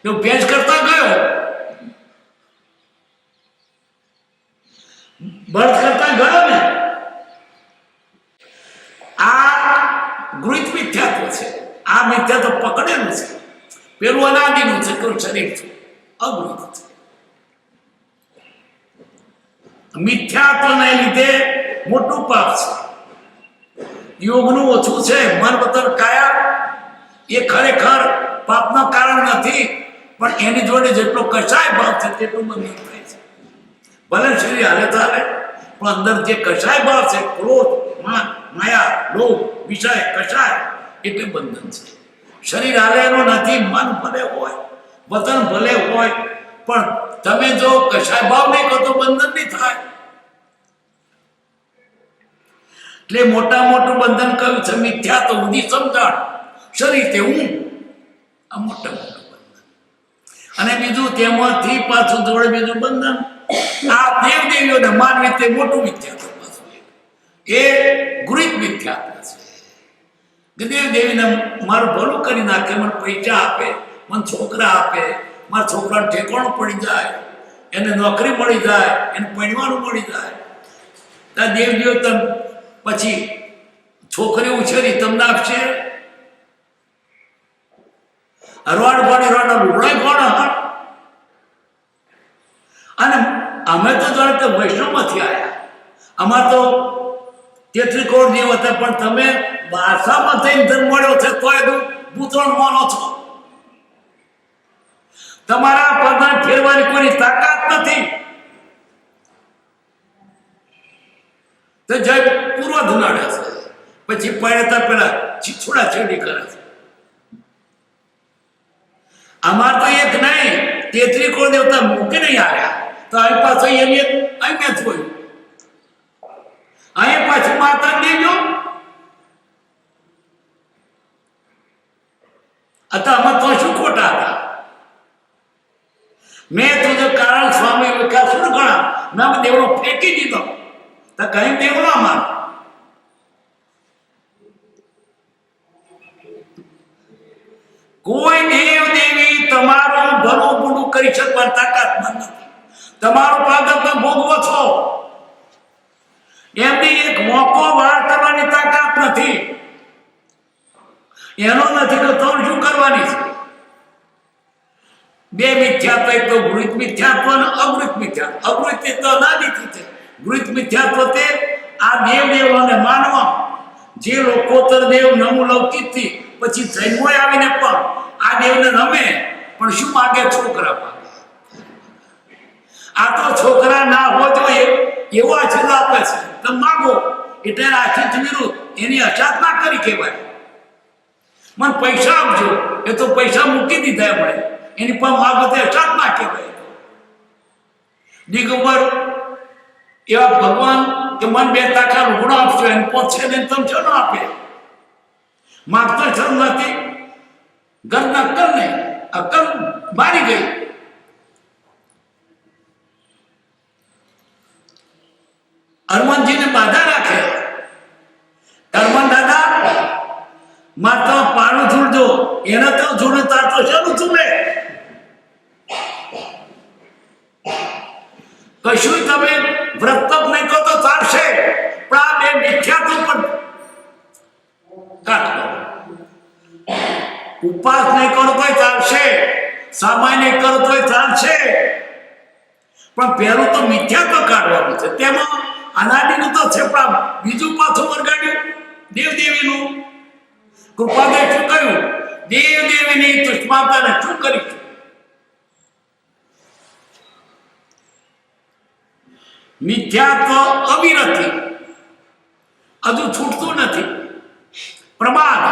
[SPEAKER 2] તો ભેંસ કરતા ગયો, બળદ કરતા ગયો ને. આ ગૃહિત મિથ્યાત્વ છે. આ મિથ્યાત્વ પકડેલું છે. પેલું અનાદિનું છે, પેલું શરીર છે, અગૃહિત છે. મિથ્યાત્વને લીધે મોટું પાપ છે. યોગનું ઓછું છે. મન વતન કાયા એ ખરેખર પાપનું કારણ નથી, પણ એની જોડે જેટલો કશાય ભાવ છે તેટલું બંધન થાય છે. ભલે શરીર હાલે તો હાલે, પણ અંદર જે કશાય ભાવ છે, ક્રોધ, માયા, લોભ, વિષય, કશાય, એટલે બંધન છે. શરીર હાલે એનો નથી. મન ભલે હોય, વતન ભલે હોય, પણ તમે જો કશાય ભાવ નહીં કરો તો બંધન નહીં થાય. એટલે મોટું બંધન કયું છે? મિથ્યા તો ઊંધી સમજણ. શરીર તે હું, આ મોટું બંધન. અને બીજું તેમાંથી પાછું જોડે બીજું બંધન. આ દેવદેવીઓને માનવી તે મોટું મિથ્યાત્વ પાછું. એ ગૃહિત મિથ્યાત્વ છે. દેવદેવીને મારું ભલું કરી નાખે, મને પૈસા આપે, મને છોકરા આપે, મારા છોકરાને ઠેકાણું પડી જાય, એને નોકરી મળી જાય, એને પૈણવાનું મળી જાય. ત્યાં દેવદેવીઓ તમે પછી છોકરી ઉછેરી તમને આપશે? રોડ લુગડાય કોણ? અને અમે તો જાણે કે વૈષ્ણવમાંથી આવ્યા. અમારે તો 33 કરોડ જીવ હતા, પણ તમે વારસામાં થઈને ધર્મ મળ્યો છે તો ભૂતરણ માનો છો. તમારા પગને ફેરવાની કોઈ તાકાત નથી. તો જય પૂર્વ ધુનાડે છે, પછી પડતા પેલા છોડાછેડી કરે છે. અમાર તો એક નહીં, 33 કરોડ દેવતા મૂકી નહીં આવ્યા. તો અહીં પાછો અહીં મેં જોયું. અહીં પાછું માતા દેવ્યો હતા. અમે તો શું ખોટા હતા? મેં તુજો કારણ સ્વામી વિકાસ શું ગણા, મેં દેવડો ફેંકી દીધો. તો કઈ દેવડો અમારો કરી શકવાની તાકાતમાં નથી. તમારો પ્રાગત્ય ભોગવો છો, એમની એક મોકો વાર કરવાની તાકાત નથી. એનો નથી તો ત્રણ શું કરવાની છે? બે મિથ્યાત્વ, એક તો ગૃહિત મિથ્યાત્વ અને અગૃહિત મિથ્યાત્વ. અગૃહિત તો અનાદિથી છે. ગૃહિત મિથ્યાત્વ તે આ દેવોને માનવા જે લોકોતર દેવ નમો લૌકિકથી પછી જન્મો આવીને પણ આ દેવને રમે, પણ શું માગે? છોકરા માગે. આ તો છોકરા ના હો જોઈએ એવો આશીર્વાદ આપે છે. તમે માગો એટલે આશીષ વિરુદ્ધ એની અછાત ના કરી કહેવાય. મને પૈસા આપજો, એ તો પૈસા મૂકી દીધા એમણે, એની પણ બાબતે અછાત ના કહેવાય. દિગંબર એવા ભગવાન કે મન બે તાકા લુગડો આપશો, એને પહોંચશે ને તમે છો ન આપે. માગતો છો નથી, ઘરના અક્કલ નહીં, અક્કલ મારી ગઈ. હનુમાનજીને બાધા રાખે. હનુમાન દાદા માત્ર પાણું છૂટજો, એને તો છોડે તાર તો શાનું છૂટે? કશું તમે વ્રત તપ નહીં કરો તો ચાલશે, પણ આ બે મિથ્યાત્વ પર કાઢો. ઉપવાસ નહીં કરો તોય ચાલશે, સામાય નહીં કરો તોય ચાલશે, પણ પહેલું તો મિથ્યાત્વ કાઢવાનું છે. તેમાં અનાદિનું તો છે, પણ બીજું પાછું વરગાડ્યું દેવદેવીનું. કૃપાદેવ શું કહ્યું? દેવદેવીની તુષ્માતાને શું કરીશું? મિથ્યાત્વ અવિરતિ હજુ છૂટતું નથી. પ્રમાદ,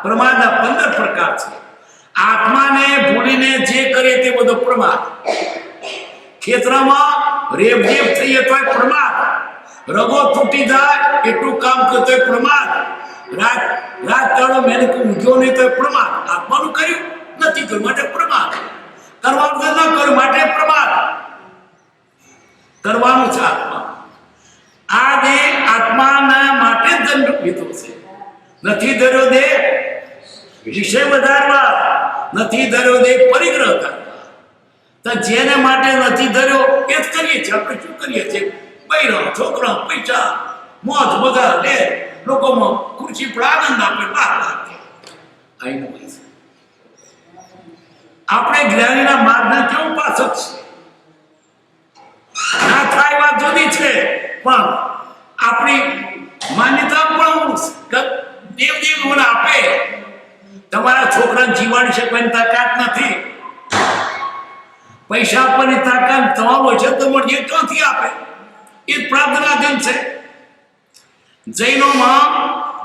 [SPEAKER 2] પ્રમાદના 15 પ્રકાર છે. આત્માને ભૂલીને જે કરીએ તે બધો પ્રમાદ. ખેતરમાં રેબઝેબ થઈએ તો પ્રમાદ, રગો તૂટી જાય એટલું કામ કરતો પ્રમાદ, રાજકારણો મેં ઊંઘ્યો નહીં તો પ્રમાદ. આત્માનું કર્યું નથી કર્યું માટે પ્રમાદ, કરવાનું ન કર્યું માટે પ્રમાદ. કરવાનું છે આત્મા. આ દેહ આત્માના માટે જ જન્મ લીધો છે. નથી ધર્યો દેહ વિષય વધારવા, નથી ધર્યો દેહ પરિગ્રહ કરવા. તો જેને માટે નથી ધર્યો એ જ કરીએ છીએ. આપણે શું કરીએ છીએ? બૈરો, છોકરો, પૈસા, મોજ બધા લે, લોકોમાં ખુરશી પર આનંદ આપે, બહાર રાખે. આપણે જ્ઞાનીના માર્ગના કેવું પાછળ છે? ના થાય વાત જુદી છે, પણ આપણી માન્યતા પણ દેવદેવીઓને આપે. તમારા છોકરાને જીવાડી શકવાની તાકાત નથી, પૈસા આપવાની તાકાત તમારો છે તો મળીએ ક્યાંથી આપે? એ પ્રાર્થનાધીન છે. જૈનોમાં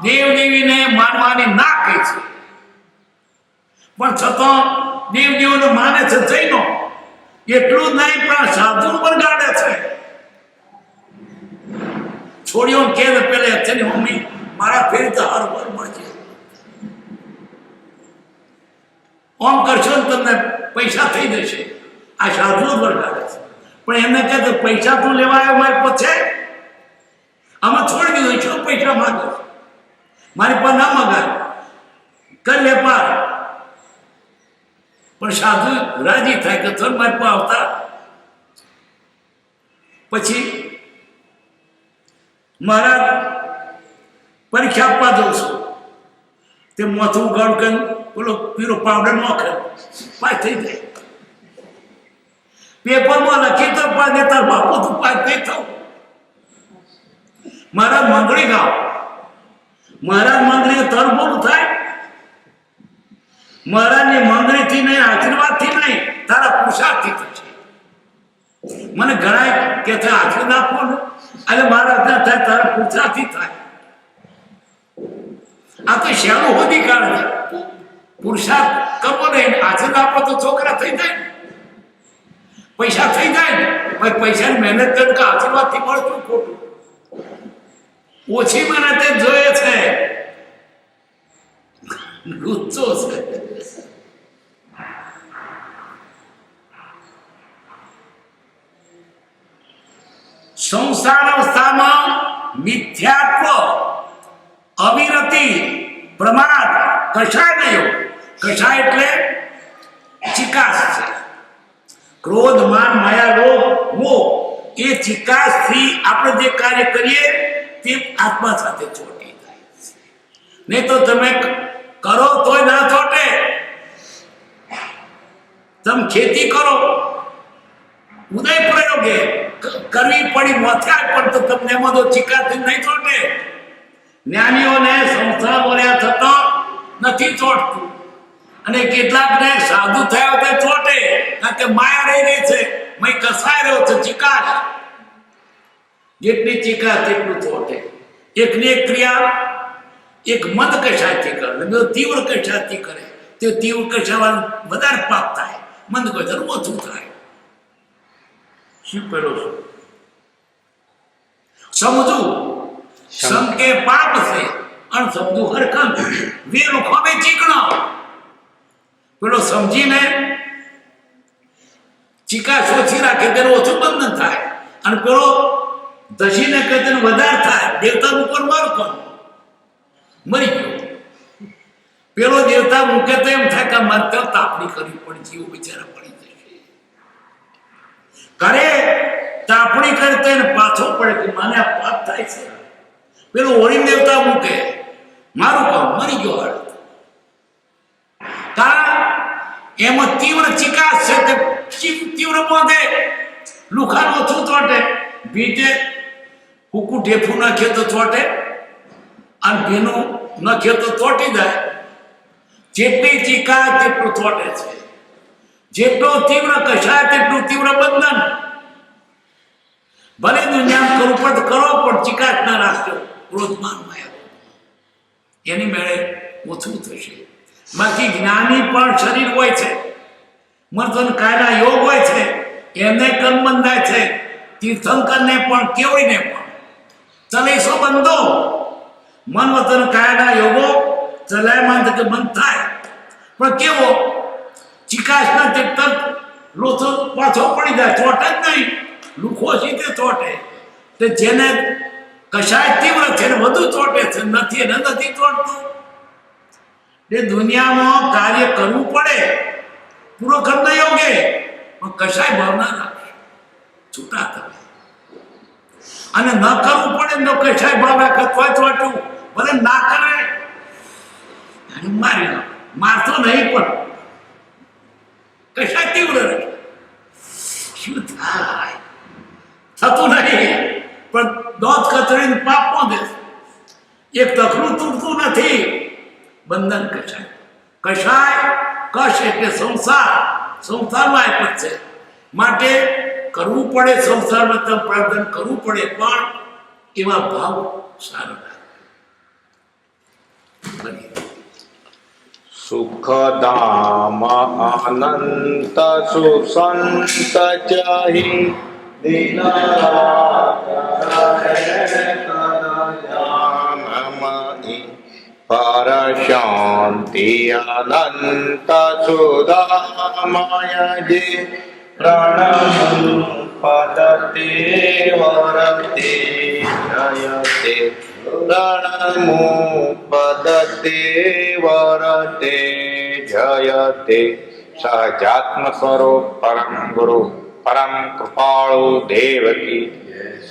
[SPEAKER 2] દેવદેવીને માનવાની ના કહે છે, પણ છતાં દેવદેવીઓને માને છે જૈનો. એટલું જ નહીં, પણ સાધુ પણ ગાડે છે. છોડીઓ કે પેલે છે ને મમ્મી મારા ફેર તો હર વાર મળશે, ઓમ કરશો ને તમને પૈસા થઈ જશે. આ સાધુ જ વરગાડે છે. પણ એમને કહે પૈસા તું લેવા આવ્યો મારી પાસે છે, આમાં છોડી દીધું. શું પૈસા માંગે? મારી પાસે ના માંગાય, કર વેપાર. પણ સાધુ રાજી થાય કે થોડ મારી પાસે આવતા. પછી મહારાજ પરીક્ષા આપવા જઉં છું, તે માથું ઉગાડ કરી પેલો પીરો પાવડર નોખે, પાસ થઈ જાય. પેપરમાં લખી તો પાસ તાર બાપુ તું પાસ નહીં થવું. મહારાજ મંગળી ગાવ, મહારાજ મંગળી તર બોલું થાય. મહારાજની મંગળીથી નહીં, આશીર્વાદથી નહીં, તારા પુરુષાર્થથી થશે. મને ઘણા કે છે આશીર્વાદ આપવાનું, એટલે મારા થાય તારા પુરુષાર્થથી થાય. આ તો શેનું હોદી કાઢે. પુરુષાર્થ કરવો નહીં, આશીર્વાદ આપો તો છોકરા થઈ જાય, પૈસા થઈ જાય ને. ભાઈ પૈસાની મહેનત કરી કે આશીર્વાદથી મળતું ખોટું. ઓછી મહેનતે જોઈએ છે, લુચ્ચો છે. સંસાર અવસ્થામાં મિથ્યાત્વ, અવિરતિ, પ્રમાદ, કષાય નહીં. કષાય એટલે ચિકાસ છે. ક્રોધ, માન, માયા, લોભ, મોહ એ ચિકાસથી આપણે જે કાર્ય કરીએ તે આત્મા સાથે ચોટી જાય. નહીં તો તમે કરો તોય ના ચોટે. તમે ખેતી કરો, ઉદય પ્રયોગે કરવી પડી મોથાય પણ તો તમને એમાં તો ચિકાસથી નહીં ચોટે. જ્ઞાનીઓને સંસાર વર્યા થતો નથી ચોટતું, અને કેટલાકને સાધુ થયા તે ચોટે, કારણ કે માયા રહી ગઈ છે, મય કસાય રહ્યો છે ચિકાસ. જેટલી ચિકાસ તેટલું ચોટે. એકની એક ક્રિયા એક મંદ કશાયથી કરે, બીજો તીવ્ર કશાયથી કરે, તે તીવ્ર કશાવાળું વધારે પાપ થાય, મંદ કશાનું ઓછું થાય. શું કરો છો? સમજવું સંકે પાપ છે, અણસમજુ હરકમ. વેરો ખોબે ચીકણો. પેલો સમજીને ચિકાસ ઓછી રાખે તેનું ઓછું બંધન થાય, અને પેલો ધસીને કહે તેને વધારે થાય. દેવતા ઉપર મારું કોણ મરી ગયો. પેલો દેવતા મૂકે તો એમ થાય કે મારે ત્યાં તાપણી કરવી પડી, જીવ બિચારા પડી જશે. કરે તાપણી કરે તો એને પાછો પડે કે મને આ પાપ થાય છે. પેલો હોળી દેવતા મૂકે, મારું કામ મરી ગયો. કારણ એમાં તીવ્ર ચિકાસ છે, તે તીવ્ર બાંધે, લુખાનું ઓછું ચોટે. બીજે હુકું ઢેફું નાખીએ તો ચોટે, અને ભીનું નાખીએ તો ચોટી જાય. જેટલી ચિકાસ તેટલું ચોટે છે, જેટલો તીવ્ર કશાય તેટલું તીવ્ર બંધન. ભલે દુનિયા કરવું પડે કરો, પણ ચિકાસ ના રાખજો. ક્રોધમાન માયા એની મેળે ઓછું થશે. બાકી જ્ઞાની પણ શરીર હોય છે, મર્દન કાયના યોગ હોય છે, એમને કર્મ બંધાય છે. તીર્થંકરને પણ કેવડીને પણ ચલે સો બંધો. મન વતન કાયના યોગો ચલાયમાન થકે બંધ થાય, પણ કેવો ચિકાસના તે તરત લોથો પાછો પડી જાય, ચોટે જ નહીં. લુખો છે તે ચોટે. તે જેને કશાય તીવ્ર છે ને વધુ ચોટે છે, નથી એને નથી ચોટતું. એ દુનિયામાં કાર્ય કરવું પડે પૂરો કર્મ યોગે, પણ કશાય ભાવના રાખે છૂટા તમે. અને ન કરવું પડે તો કશાય ભાવ રાખે તો ચોટ્યું. ભલે ના કરે મારી મારતો નહીં, પણ કશાય તીવ્ર રાખે. શું થાય? થતું નહીં, પણ દોત કચડીને પાપ પહોંચે. એક તખલું તૂટતું નથી. બંધન કશાય. કશાય કશ એટલે સંસાર, સંસારમાં આપ્યું છે માટે કરવું પડે. સંસારમાં તમે પ્રાર્થના કરવું પડે, પણ એવા ભાવ સારો રાખે.
[SPEAKER 1] સુખધામ અનંત સુસંત ચહી પર શાંતિ અનંત સુધામય જે પ્રાણ પદતે વરતે જયતે. પ્રાણમુ પદતે વરતે જયતે. સહજાત્મ સ્વરૂપ પરમ ગુરુ પરમ કૃપાળુ દેવકી